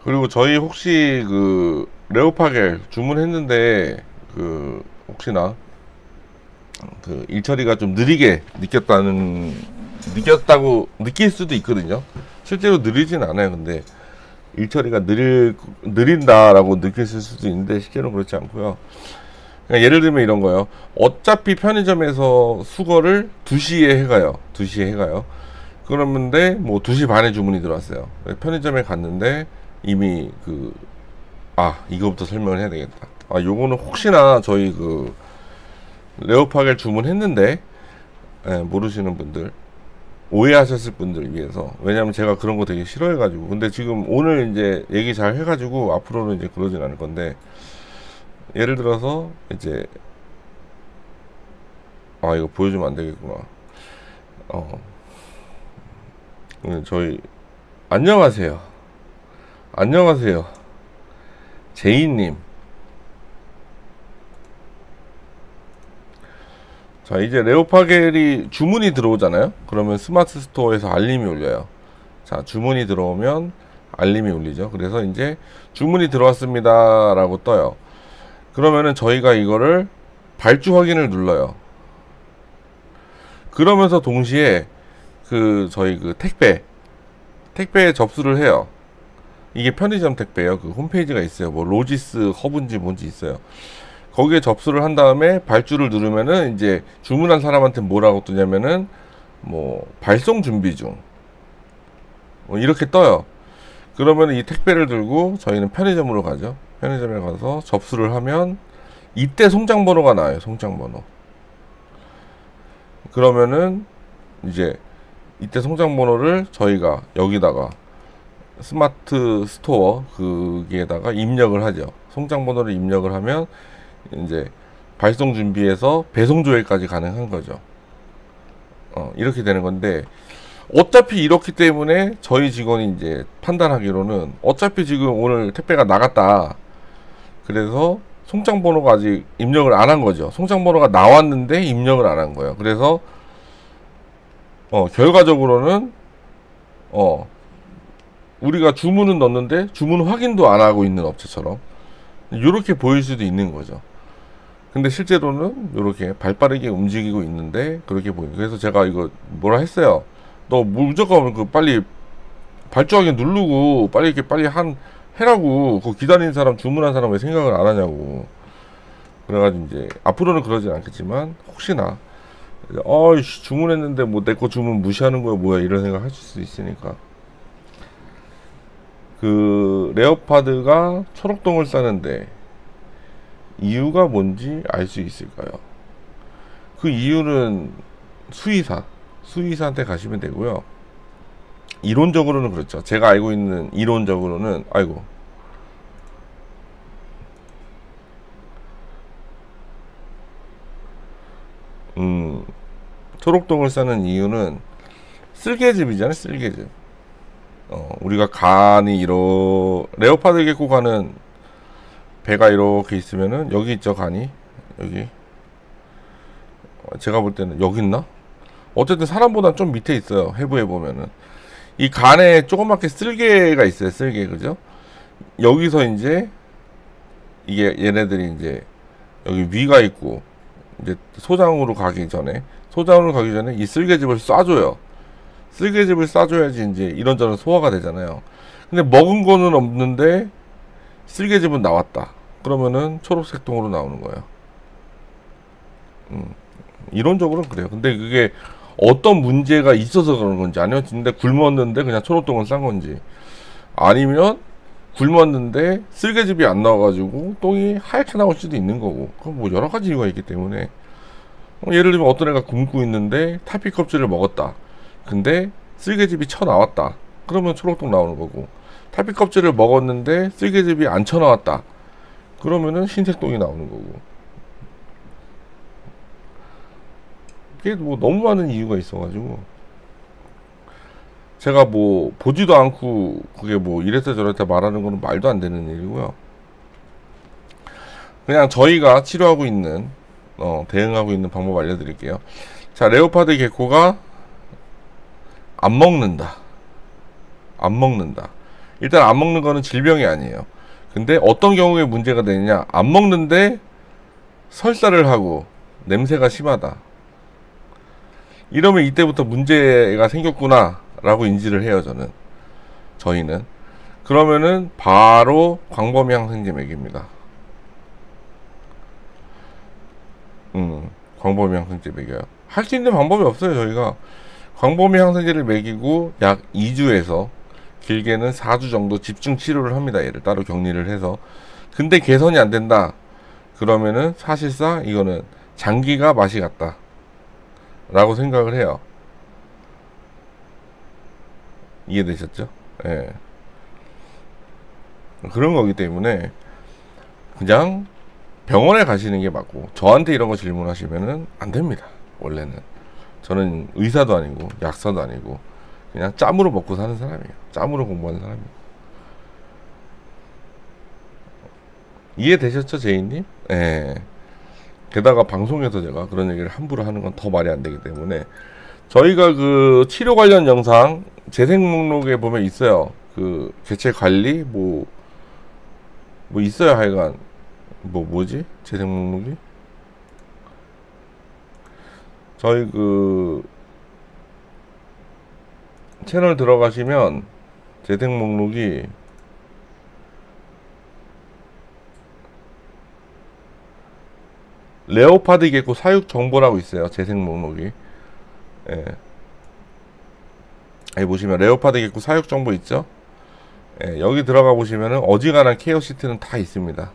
그리고 저희 혹시 그 레오파겔 주문했는데 그 혹시나 그 일처리가 좀 느리게 느꼈다고 느낄 수도 있거든요. 실제로 느리진 않아요. 근데 일처리가 느린다라고 느꼈을 수도 있는데 실제로는 그렇지 않고요. 그러니까 예를 들면 이런 거예요. 어차피 편의점에서 수거를 2시에 해가요. 2시에 해가요. 그러는데 뭐 2시 반에 주문이 들어왔어요. 편의점에 갔는데 이미 이거부터 설명을 해야 되겠다. 요거는 혹시나 저희 그 레오파겔 주문했는데 모르시는 분들, 오해하셨을 분들 위해서. 왜냐면 제가 그런 거 되게 싫어해가지고. 근데 지금 오늘 이제 얘기 잘 해가지고 앞으로는 이제 그러진 않을 건데, 예를 들어서 이제 이거 보여주면 안 되겠구나. 저희 안녕하세요. 안녕하세요. 제이님. 자, 이제 레오파겔이 주문이 들어오잖아요. 그러면 스마트 스토어에서 알림이 울려요. 자, 주문이 들어오면 알림이 울리죠. 그래서 이제 주문이 들어왔습니다 라고 떠요. 그러면은 저희가 이거를 발주 확인을 눌러요. 그러면서 동시에 저희 택배에 접수를 해요. 이게 편의점 택배예요. 그 홈페이지가 있어요. 뭐 로지스 허브인지 뭔지 있어요. 거기에 접수를 한 다음에 발주를 누르면은 이제 주문한 사람한테 뭐라고 뜨냐면은 뭐 발송 준비 중 이렇게 떠요. 그러면 이 택배를 들고 저희는 편의점으로 가죠. 편의점에 가서 접수를 하면 이때 송장 번호가 나와요. 송장 번호. 그러면은 이제 이때 송장 번호를 저희가 여기다가 스마트 스토어 거기에다가 입력을 하죠. 송장 번호를 입력을 하면 이제 발송 준비해서 배송 조회까지 가능한 거죠. 이렇게 되는 건데, 어차피 이렇기 때문에 저희 직원이 이제 판단하기로는 어차피 지금 오늘 택배가 나갔다. 그래서 송장 번호가 아직 입력을 안 한 거죠. 송장 번호가 나왔는데 입력을 안 한 거예요. 그래서 결과적으로는 우리가 주문은 넣었는데 주문 확인도 안 하고 있는 업체처럼 이렇게 보일 수도 있는 거죠. 근데 실제로는 이렇게 발빠르게 움직이고 있는데 그렇게 보여요. 그래서 제가 이거 뭐라 했어요. 너 무조건 빨리 발주 확인 누르고 빨리 해라고. 그 기다리는 사람, 주문한 사람 왜 생각을 안 하냐고. 그래가지고 이제 앞으로는 그러진 않겠지만 혹시나 주문했는데 뭐 내 거 주문 무시하는 거야 뭐야 이런 생각 하실 수 있으니까. 레오파드가 초록동을 싸는데 이유가 뭔지 알 수 있을까요? 그 이유는 수의사한테 가시면 되고요. 이론적으로는 그렇죠. 제가 알고 있는 이론적으로는 초록동을 싸는 이유는 쓸개즙이잖아요. 쓸개즙. 우리가 간이 레오파드 개코 간은 배가 이렇게 있으면은 여기 있죠. 간이 여기 제가 볼 때는 여기 있나? 어쨌든 사람보다 좀 밑에 있어요. 해부해 보면은 이 간에 조그맣게 쓸개가 있어요. 쓸개, 그죠? 여기서 이제 이게 얘네들이 이제 여기 위가 있고 이제 소장으로 가기 전에 이 쓸개즙을 쏴줘요. 쓸개즙을 쏴줘야지 이제 이런저런 소화가 되잖아요. 근데 먹은 거는 없는데 쓸개즙은 나왔다. 그러면은 초록색 동으로 나오는 거예요. 이론적으로는 그래요. 근데 그게 어떤 문제가 있어서 그런 건지, 아니면 진짜 굶었는데 그냥 초록동을 싼 건지, 아니면 굶었는데 쓸개즙이 안 나와가지고 똥이 하얗게 나올 수도 있는 거고, 그건 뭐 여러 가지 이유가 있기 때문에. 예를 들면 어떤 애가 굶고 있는데 탈피 껍질을 먹었다. 근데 쓸개즙이 쳐 나왔다. 그러면 초록동 나오는 거고, 탈피 껍질을 먹었는데 쓸개즙이 안 쳐 나왔다. 그러면은 흰색 동이 나오는 거고. 이게 뭐 너무 많은 이유가 있어가지고 제가 뭐 보지도 않고 그게 뭐 이랬다 저랬다 말하는 거는 말도 안 되는 일이고요. 그냥 저희가 치료하고 있는 대응하고 있는 방법 알려드릴게요. 자, 레오파드 개코가 안 먹는다. 일단 안 먹는 거는 질병이 아니에요. 근데 어떤 경우에 문제가 되느냐, 안 먹는데 설사를 하고 냄새가 심하다. 이러면 이때부터 문제가 생겼구나 라고 인지를 해요. 저희는. 그러면은 바로 광범위 항생제 먹입니다. 광범위 항생제 먹여요. 할 수 있는 방법이 없어요. 저희가 광범위 항생제를 먹이고 약 2주에서 길게는 4주 정도 집중 치료를 합니다. 얘를 따로 격리를 해서. 근데 개선이 안 된다 그러면은 사실상 이거는 장기가 맛이 갔다 라고 생각을 해요. 이해되셨죠? 예. 그런 거기 때문에 그냥 병원에 가시는 게 맞고, 저한테 이런 거 질문하시면은 안 됩니다. 원래는 저는 의사도 아니고 약사도 아니고 그냥 짬으로 먹고 사는 사람이에요. 짬으로 공부하는 사람이에요. 이해되셨죠, 제이님? 예. 게다가 방송에서 제가 그런 얘기를 함부로 하는 건 더 말이 안 되기 때문에, 저희가 그 치료 관련 영상 재생 목록에 보면 있어요. 그 개체 관리 뭐 있어요. 하여간 뭐지 재생 목록이, 저희 그 채널 들어가시면 재생 목록이 레오파드 개코 사육 정보라고 있어요. 재생 목록이. 예. 여기 보시면 레오파드 개코 사육 정보 있죠? 예, 여기 들어가 보시면은 어지간한 케어 시트는 다 있습니다.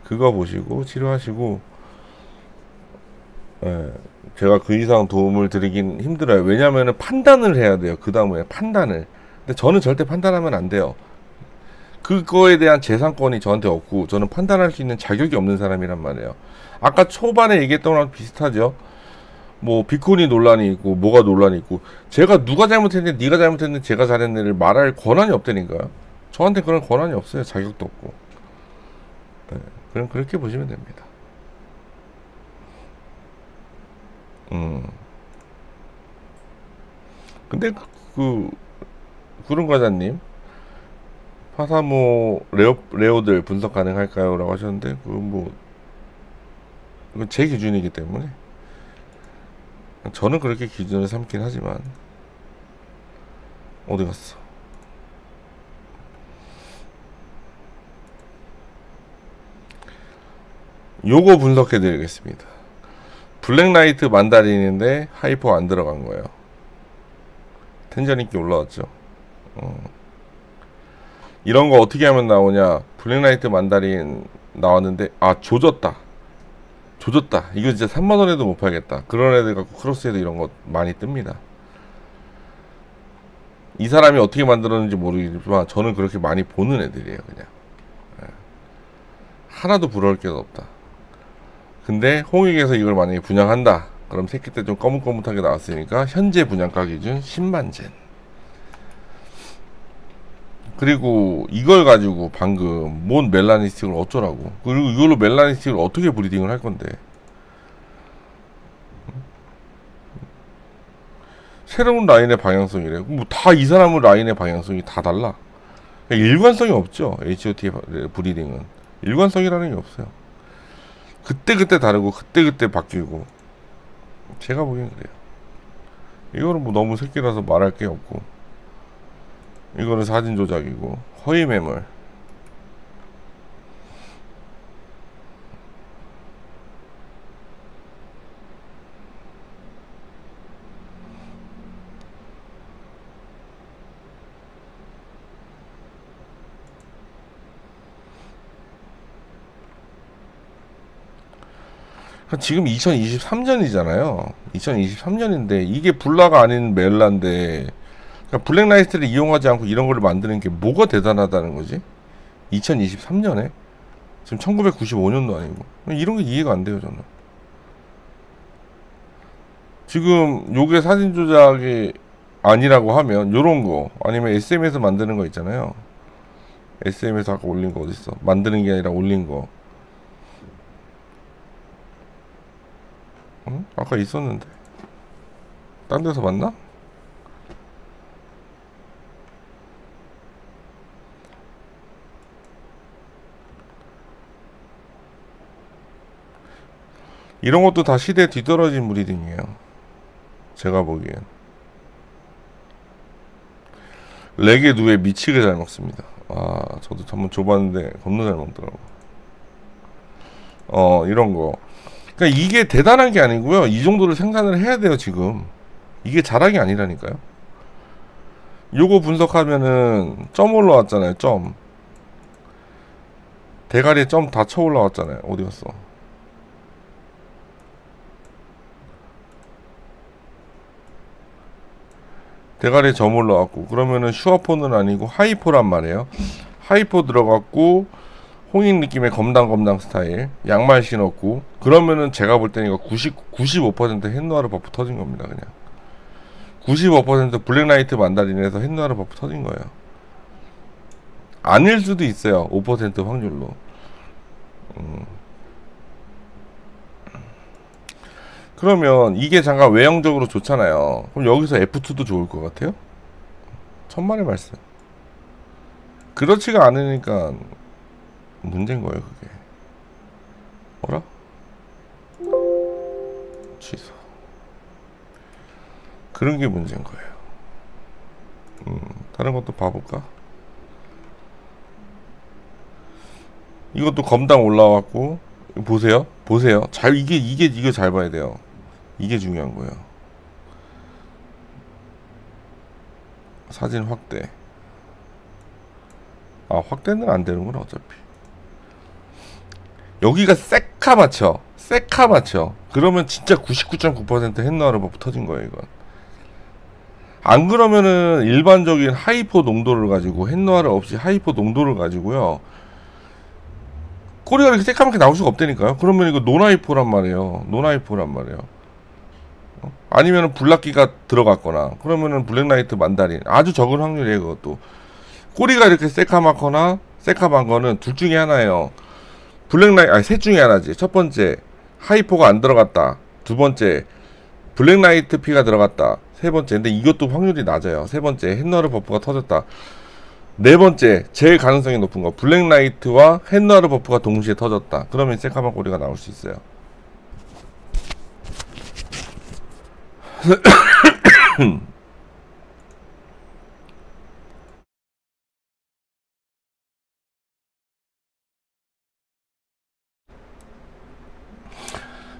그거 보시고 치료하시고, 예, 제가 그 이상 도움을 드리긴 힘들어요. 왜냐면은 판단을 해야 돼요. 그 다음에 판단을. 근데 저는 절대 판단하면 안 돼요. 그거에 대한 재산권이 저한테 없고, 저는 판단할 수 있는 자격이 없는 사람이란 말이에요. 아까 초반에 얘기했던 거랑 비슷하죠. 뭐 비코니 논란이 있고 뭐가 논란이 있고, 제가 누가 잘못했는데 네가 잘못했는데 제가 잘했는지를 말할 권한이 없다니까요. 저한테 그런 권한이 없어요. 자격도 없고. 네, 그럼 그렇게 보시면 됩니다. 근데 구름 과자님, 파사모 레오들 분석 가능할까요? 라고 하셨는데, 이건 제 기준이기 때문에 저는 그렇게 기준을 삼긴 하지만. 어디 갔어? 요거 분석해 드리겠습니다. 블랙라이트 만다린인데 하이퍼 안 들어간 거예요. 텐저린기 올라왔죠. 이런 거 어떻게 하면 나오냐. 블랙라이트 만다린 나왔는데, 아, 조졌다. 이거 진짜 3만원에도 못 팔겠다. 그런 애들 갖고 크로스헤드 이런 거 많이 뜹니다. 이 사람이 어떻게 만들었는지 모르겠지만 저는 그렇게 많이 보는 애들이에요. 그냥 하나도 부러울 게 없다. 근데 홍익에서 이걸 만약에 분양한다, 그럼 새끼 때 좀 거뭇거뭇하게 나왔으니까 현재 분양가 기준 10만젠. 그리고 이걸 가지고 방금 뭔 멜라니스틱을 어쩌라고. 그리고 이걸로 멜라니스틱을 어떻게 브리딩을 할 건데. 새로운 라인의 방향성이래. 뭐 다 이 사람의 라인의 방향성이 다 달라. 일관성이 없죠. HOT 브리딩은 일관성이라는 게 없어요. 그때그때 다르고 그때그때 바뀌고. 제가 보기엔 그래요. 이거는 뭐 너무 새끼라서 말할 게 없고, 이거는 사진 조작이고 허위 매물. 지금 2023년이잖아요. 2023년인데 이게 불라가 아닌 멜라인데, 그러니까 블랙라이트를 이용하지 않고 이런 걸 만드는 게 뭐가 대단하다는 거지? 2023년에? 지금 1995년도 아니고. 이런 게 이해가 안 돼요, 저는. 지금 요게 사진 조작이 아니라고 하면 요런 거, 아니면 SM에서 만드는 거 있잖아요. SM에서 아까 올린 거 어딨어? 만드는 게 아니라 올린 거. 응? 아까 있었는데 딴 데서 봤나? 이런 것도 다 시대에 뒤떨어진 브리딩이에요. 제가 보기엔 레게 누에 미치게 잘 먹습니다. 아, 저도 한번 줘봤는데 겁나 잘 먹더라고. 이런 거. 그러니까 이게 대단한 게 아니고요. 이 정도를 생산을 해야 돼요. 지금 이게 자랑이 아니라니까요. 요거 분석하면은 점 올라왔잖아요. 점 대가리에 점 다 쳐 올라왔잖아요. 어디 갔어? 대가리에 점 올라왔고, 그러면은 슈어포는 아니고 하이포란 말이에요. 하이포 들어갔고 홍익 느낌의 검당 스타일, 양말 신었고, 그러면은 제가 볼 때는 이거 95% 햇누아르 버프 터진 겁니다. 그냥 95% 블랙라이트 만다린에서 헨누아르 버프 터진 거예요. 아닐 수도 있어요. 5% 확률로. 그러면 이게 잠깐 외형적으로 좋잖아요. 그럼 여기서 F2도 좋을 것 같아요? 천만의 말씀. 그렇지가 않으니까 문제인 거예요, 그게. 어라? 취소. 그런 게 문제인 거예요. 다른 것도 봐볼까? 이것도 검당 올라왔고, 보세요. 보세요. 잘, 이게 잘 봐야 돼요. 이게 중요한 거예요. 사진 확대. 아, 확대는 안 되는구나, 어차피. 여기가 새카맣죠? 새카맣죠? 그러면 진짜 99.9% 헨누아르 버프 터진 거예요, 이건. 안 그러면은 일반적인 하이포 농도를 가지고, 헨누아르 없이 하이포 농도를 가지고요. 꼬리가 이렇게 새까맣게 나올 수가 없다니까요. 그러면 이거 노나이포란 말이에요. 노나이포란 말이에요. 아니면은 블락기가 들어갔거나, 그러면은 블랙라이트 만다린. 아주 적은 확률이에요, 그것도. 꼬리가 이렇게 새까맣거나, 새까만 거는 둘 중에 하나예요. 블랙라이트, 아니, 셋 중에 하나지. 첫 번째, 하이포가 안 들어갔다. 두 번째, 블랙라이트 피가 들어갔다. 세 번째, 근데 이것도 확률이 낮아요. 세 번째, 헨누아르 버프가 터졌다. 네 번째, 제일 가능성이 높은 거, 블랙라이트와 헨누아르 버프가 동시에 터졌다. 그러면 새까만 꼬리가 나올 수 있어요.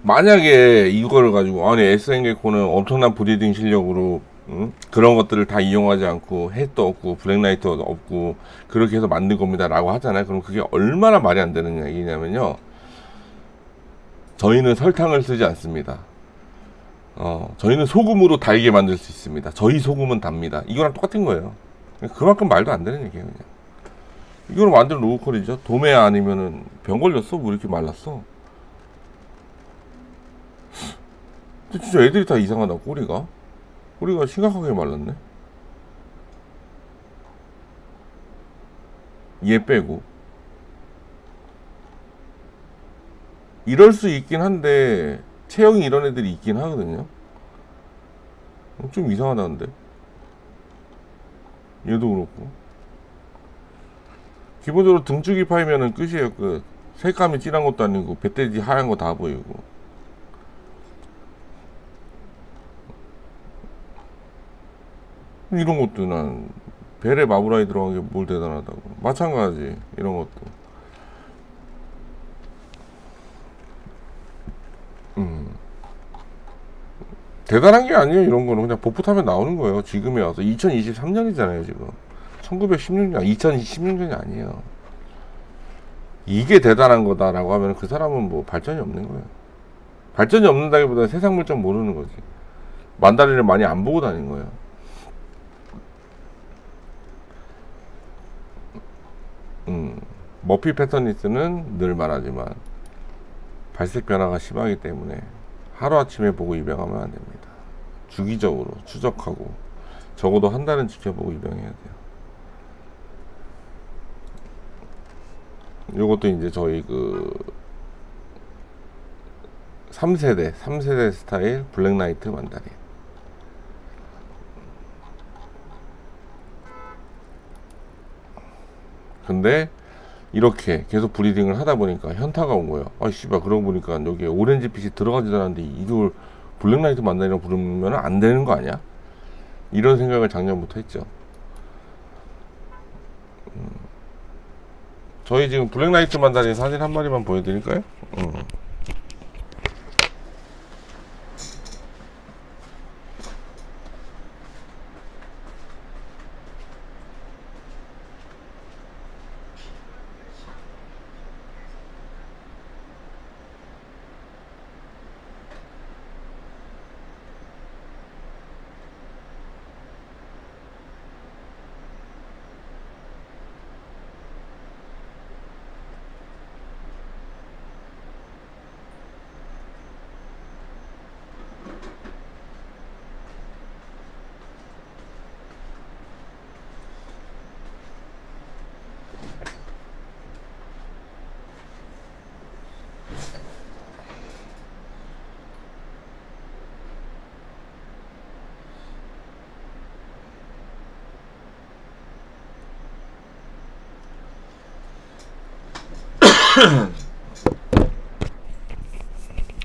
만약에 이거를 가지고, 아니 S엔게코는 엄청난 브리딩 실력으로 그런 것들을 다 이용하지 않고 햇도 없고 블랙라이트도 없고 그렇게 해서 만든 겁니다 라고 하잖아요. 그럼 그게 얼마나 말이 안 되는 얘기냐면요, 저희는 설탕을 쓰지 않습니다. 저희는 소금으로 달게 만들 수 있습니다. 저희 소금은 답니다. 이거랑 똑같은 거예요. 그만큼 말도 안 되는 얘기예요. 그냥 이거는 완전 로우컬이죠. 도매야 아니면은 병 걸렸어? 뭐 이렇게 말랐어? 근데 진짜 애들이 다 이상하다. 꼬리가 심각하게 말랐네. 얘 빼고. 이럴 수 있긴 한데 체형이 이런 애들이 있긴 하거든요. 좀 이상하다는데. 얘도 그렇고. 기본적으로 등줄기 파이면은 끝이에요. 끝. 색감이 진한 것도 아니고 배돼지 하얀 거 다 보이고. 이런 것도 난 벨에 마브라이 들어간 게 뭘 대단하다고. 마찬가지 이런 것도. 대단한 게 아니에요. 이런 거는 그냥 버프 타면 나오는 거예요. 지금에 와서 2023년이잖아요. 지금 1916년 2016년이 아니에요. 이게 대단한 거다라고 하면 그 사람은 뭐 발전이 없는 거예요. 발전이 없는다기보다 세상 물정 모르는 거지. 만다린을 많이 안 보고 다닌 거예요. 머피 패터니스는 늘 말하지만 발색 변화가 심하기 때문에 하루아침에 보고 입양하면 안 됩니다. 주기적으로 추적하고 적어도 한 달은 지켜보고 입양해야 돼요. 요것도 이제 저희 그 3세대 스타일 블랙라이트 만다린. 근데 이렇게 계속 브리딩을 하다 보니까 현타가 온 거예요. 아 씨발, 그러고 보니까 여기에 오렌지빛이 들어가지도 않았는데 이걸 블랙라이트 만다린이라고 부르면 안 되는 거 아니야? 이런 생각을 작년부터 했죠. 저희 지금 블랙라이트 만다린 사진 한 마리만 보여드릴까요?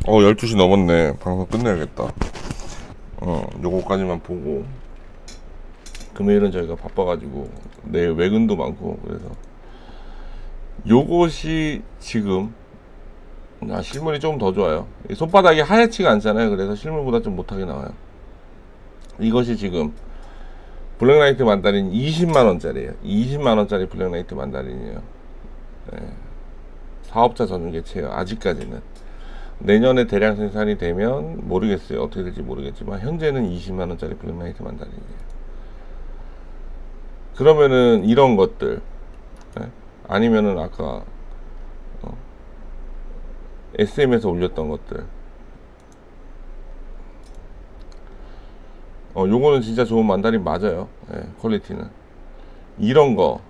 12시 넘었네. 방송 끝내야겠다. 요거까지만 보고, 금요일은 저희가 바빠가지고 내일 외근도 많고, 그래서 요것이 지금 실물이 조금 더 좋아요. 손바닥이 하얗지가 않잖아요. 그래서 실물보다 좀 못하게 나와요. 이것이 지금 블랙라이트 만다린 20만원짜리에요 20만원짜리 블랙라이트 만다린이에요. 네. 사업자 전용 개체예요. 아직까지는. 내년에 대량 생산이 되면 모르겠어요. 어떻게 될지 모르겠지만 현재는 20만원짜리 블랙라이트 만다린이에요. 그러면은 이런 것들, 네? 아니면은 아까 SM에서 올렸던 것들, 요거는 진짜 좋은 만다린 맞아요. 네, 퀄리티는 이런 거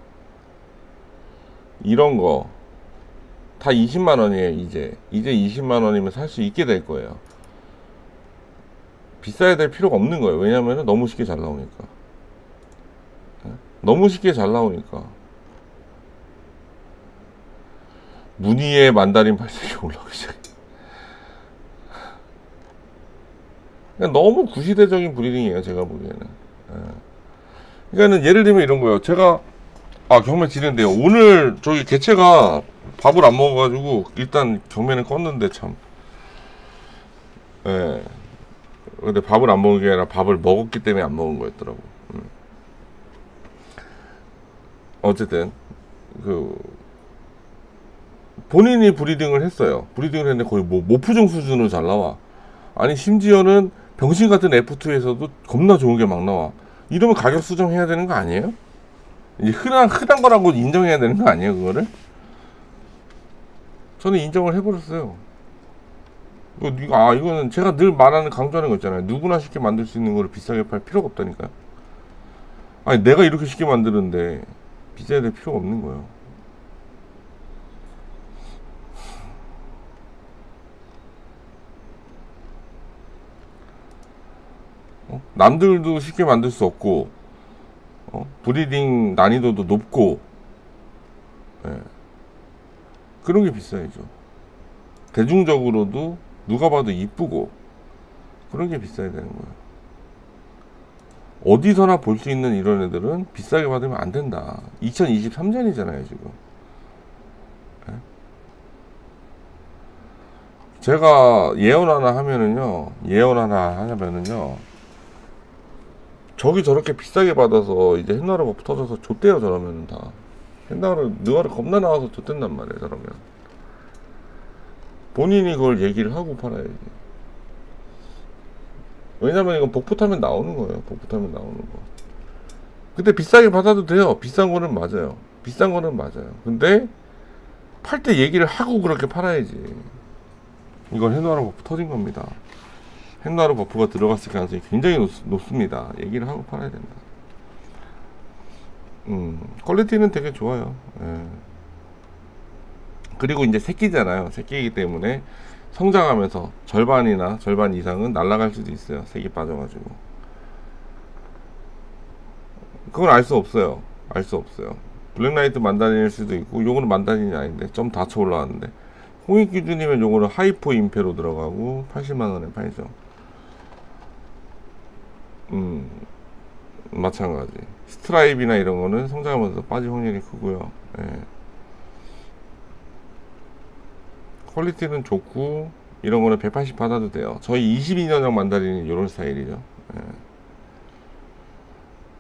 다 20만원이에요. 이제 20만원이면 살 수 있게 될 거예요. 비싸야 될 필요가 없는 거예요. 왜냐면 너무 쉽게 잘 나오니까. 네? 너무 쉽게 잘 나오니까. 무늬의 만다린 발색이 올라오기 시작해. 너무 구시대적인 브리딩이에요. 제가 보기에는. 그러니까는 예를 들면 이런 거예요. 제가 경매 지는데요. 오늘 저기 개체가 밥을 안 먹어가지고 일단 경매는 껐는데 참. 예. 근데 밥을 안 먹은 게 아니라 밥을 먹었기 때문에 안 먹은 거였더라고. 어쨌든 본인이 브리딩을 했어요. 브리딩을 했는데 거의 뭐 모프종 수준으로 잘 나와. 아니 심지어는 병신 같은 F2에서도 겁나 좋은 게 막 나와. 이러면 가격 수정해야 되는 거 아니에요? 이제 흔한 거라고 인정해야 되는 거 아니에요, 그거를? 저는 인정을 해버렸어요. 이거는 제가 늘 말하는, 강조하는 거 있잖아요. 누구나 쉽게 만들 수 있는 거를 비싸게 팔 필요가 없다니까요. 아니, 내가 이렇게 쉽게 만드는데 비싸야 될 필요가 없는 거예요. 남들도 쉽게 만들 수 없고, 브리딩 난이도도 높고, 예. 그런 게 비싸야죠. 대중적으로도 누가 봐도 이쁘고, 그런 게 비싸야 되는 거예요. 어디서나 볼 수 있는 이런 애들은 비싸게 받으면 안 된다. 2023년이잖아요, 지금. 예? 제가 예언 하나 하면은요, 저기 저렇게 비싸게 받아서 이제 햇나루 버프 터져서 좆대요. 저러면은 다 느와르 겁나 나와서 좆된단 말이에요. 저러면 본인이 그걸 얘기를 하고 팔아야지. 왜냐면 이건 복붙 하면 나오는 거예요. 복붙 하면 나오는 거. 근데 비싸게 받아도 돼요. 비싼 거는 맞아요. 근데 팔 때 얘기를 하고 그렇게 팔아야지. 이건 햇나루 버프 터진 겁니다. 햇나루 버프가 들어갔을 가능성이 굉장히 높습니다. 얘기를 하고 팔아야 된다. 퀄리티는 되게 좋아요. 예. 그리고 이제 새끼잖아요. 새끼이기 때문에 성장하면서 절반 이상은 날아갈 수도 있어요. 색이 빠져가지고. 그건 알 수 없어요. 블랙라이트 만다린일 수도 있고, 요거는 만다린이 아닌데 좀 닫혀 올라왔는데, 홍익 기준이면 요거는 하이포 임페로 들어가고 80만원에 팔죠. 마찬가지. 스트라이브나 이런 거는 성장하면서 빠질 확률이 크고요. 예. 퀄리티는 좋고, 이런 거는 180 받아도 돼요. 저희 22년형 만다린이 이런 스타일이죠. 예.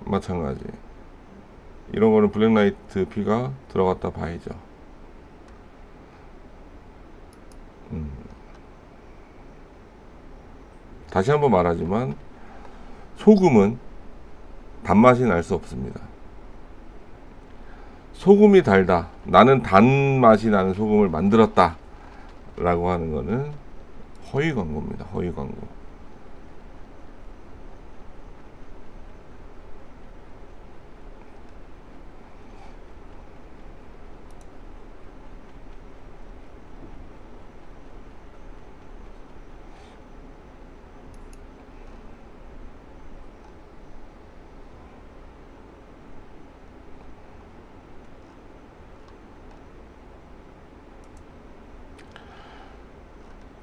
마찬가지. 이런 거는 블랙라이트 피가 들어갔다 봐야죠. 다시 한번 말하지만, 소금은 단맛이 날 수 없습니다. 소금이 달다, 나는 단맛이 나는 소금을 만들었다 라고 하는 거는 허위 광고입니다. 허위 광고.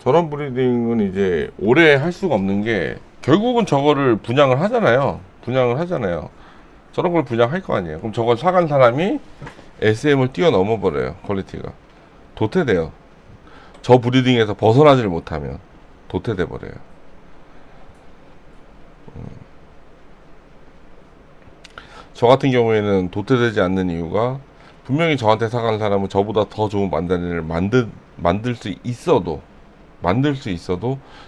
저런 브리딩은 이제 오래 할 수가 없는 게 결국은 저거를 분양을 하잖아요. 저런 걸 분양할 거 아니에요. 그럼 저걸 사간 사람이 SM을 뛰어넘어 버려요. 퀄리티가 도태돼요. 저 브리딩에서 벗어나질 못하면 도태돼 버려요. 저 같은 경우에는 도태되지 않는 이유가 분명히 저한테 사간 사람은 저보다 더 좋은 만다린을 만들 수 있어도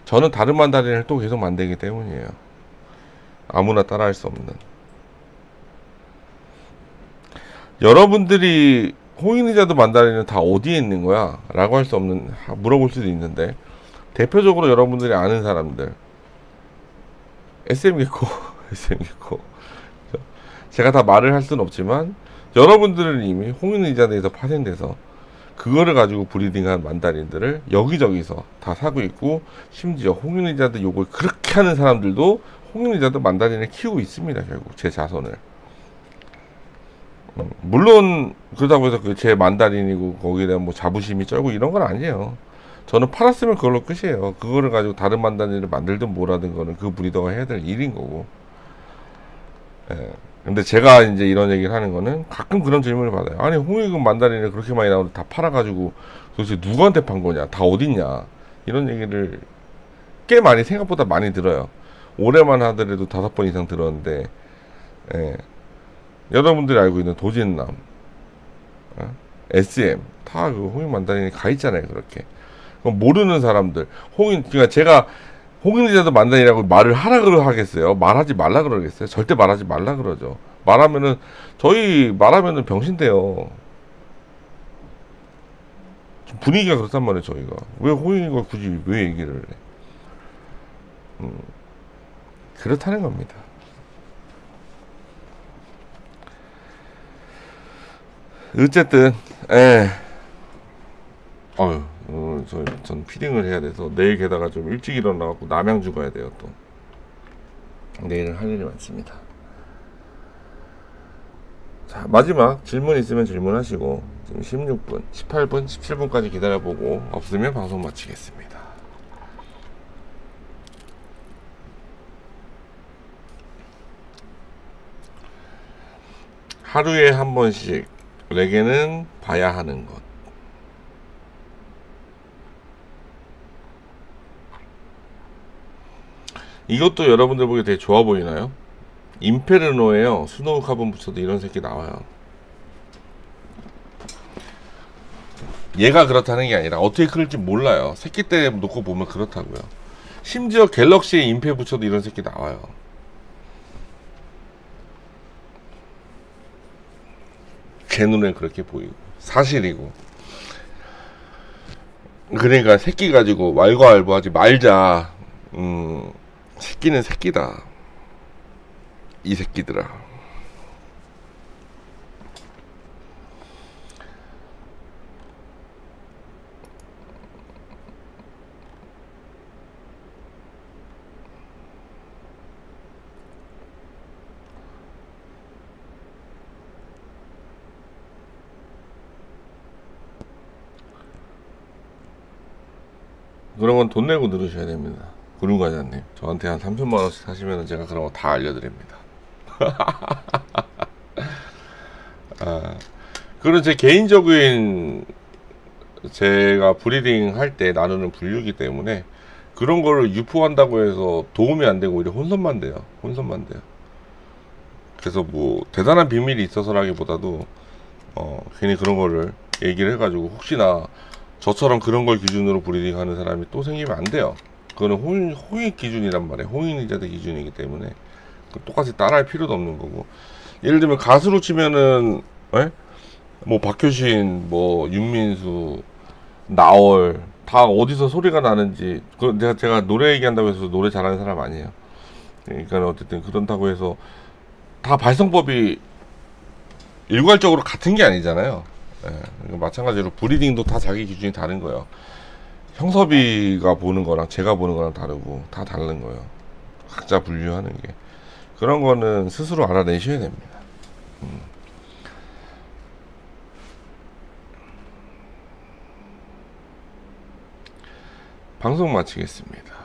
저는 다른 만다린을 또 계속 만들기 때문이에요. 아무나 따라할 수 없는. 여러분들이 호잉리자드 만다린은 다 어디에 있는 거야? 라고 할 수 없는, 물어볼 수도 있는데, 대표적으로 여러분들이 아는 사람들, SM기코 제가 다 말을 할 수는 없지만 여러분들은 이미 호잉리자드에서 파생돼서 그거를 가지고 브리딩한 만다린들을 여기저기서 다 사고 있고, 심지어 호잉리자드 욕을 그렇게 하는 사람들도 호잉리자드 만다린을 키우고 있습니다. 결국 제 자손을. 물론 그렇다고 해서 그 제 만다린이고 거기에 대한 뭐 자부심이 쩔고 이런 건 아니에요. 저는 팔았으면 그걸로 끝이에요. 그거를 가지고 다른 만다린을 만들든 뭐라든 거는 그 브리더가 해야 될 일인 거고. 예. 근데 제가 이제 이런 얘기를 하는 거는 가끔 그런 질문을 받아요. 아니 홍익은 만다린을 그렇게 많이 나오는데 다 팔아가지고 도대체 누구한테 판 거냐, 다 어딨냐, 이런 얘기를 꽤 많이 생각보다 많이 들어요. 올해만 하더라도 5번 이상 들었는데, 예. 여러분들이 알고 있는 도진남, SM 다 그 홍익 만다린이 가 있잖아요. 그렇게. 그럼 모르는 사람들, 그러니까 제가 호잉리자드 만다린이라고 말을 하라 하겠어요? 말하지 말라 그러겠어요? 절대 말하지 말라 그러죠. 말하면은 병신돼요. 분위기가 그렇단 말이에요. 저희가 왜 호잉이가 굳이 왜 얘기를 해? 그렇다는 겁니다. 어쨌든, 전 피딩을 해야 돼서 내일 게다가 좀 일찍 일어나갖고 남양주 가야 돼요. 또 내일은 할 일이 많습니다. 자, 마지막 질문 있으면 질문하시고, 지금 16분, 18분, 17분까지 기다려보고 없으면 방송 마치겠습니다. 하루에 한 번씩 레게는 봐야 하는 것. 이것도 여러분들 보기 되게 좋아 보이나요? 임페르노에요. 스노우 카본 붙여도 이런 새끼 나와요. 얘가 그렇다는 게 아니라 어떻게 그럴지 몰라요. 새끼 때 놓고 보면 그렇다고요. 심지어 갤럭시에 임페 붙여도 이런 새끼 나와요. 제 눈에 그렇게 보이고 사실이고. 그러니까 새끼 가지고 왈가왈부하지 말자. 새끼는 새끼다. 이 새끼들아. 그런 건 돈 내고 누르셔야 됩니다. 구름과장님, 저한테 한 3천만원씩 사시면 제가 그런 거 다 알려드립니다. 그런 제 개인적인, 제가 브리딩 할 때 나누는 분류기 때문에 그런 거를 유포한다고 해서 도움이 안 되고 오히려 혼선만 돼요. 그래서 뭐 대단한 비밀이 있어서라기보다도 괜히 그런 거를 얘기를 해가지고 혹시나 저처럼 그런 걸 기준으로 브리딩 하는 사람이 또 생기면 안 돼요. 그거는 홍익 기준이란 말이에요. 호잉리자드 기준이기 때문에 똑같이 따라할 필요도 없는 거고. 예를 들면 가수로 치면은 뭐 박효신, 뭐 윤민수, 나얼 다 어디서 소리가 나는지, 제가 노래 얘기한다고 해서 노래 잘하는 사람 아니에요. 그러니까 어쨌든 그런다고 해서 다 발성법이 일괄적으로 같은 게 아니잖아요. 마찬가지로 브리딩도 다 자기 기준이 다른 거예요. 형섭이가 보는 거랑 제가 보는 거랑 다르고 다 다른 거예요. 각자 분류하는 게. 그런 거는 스스로 알아내셔야 됩니다. 방송 마치겠습니다.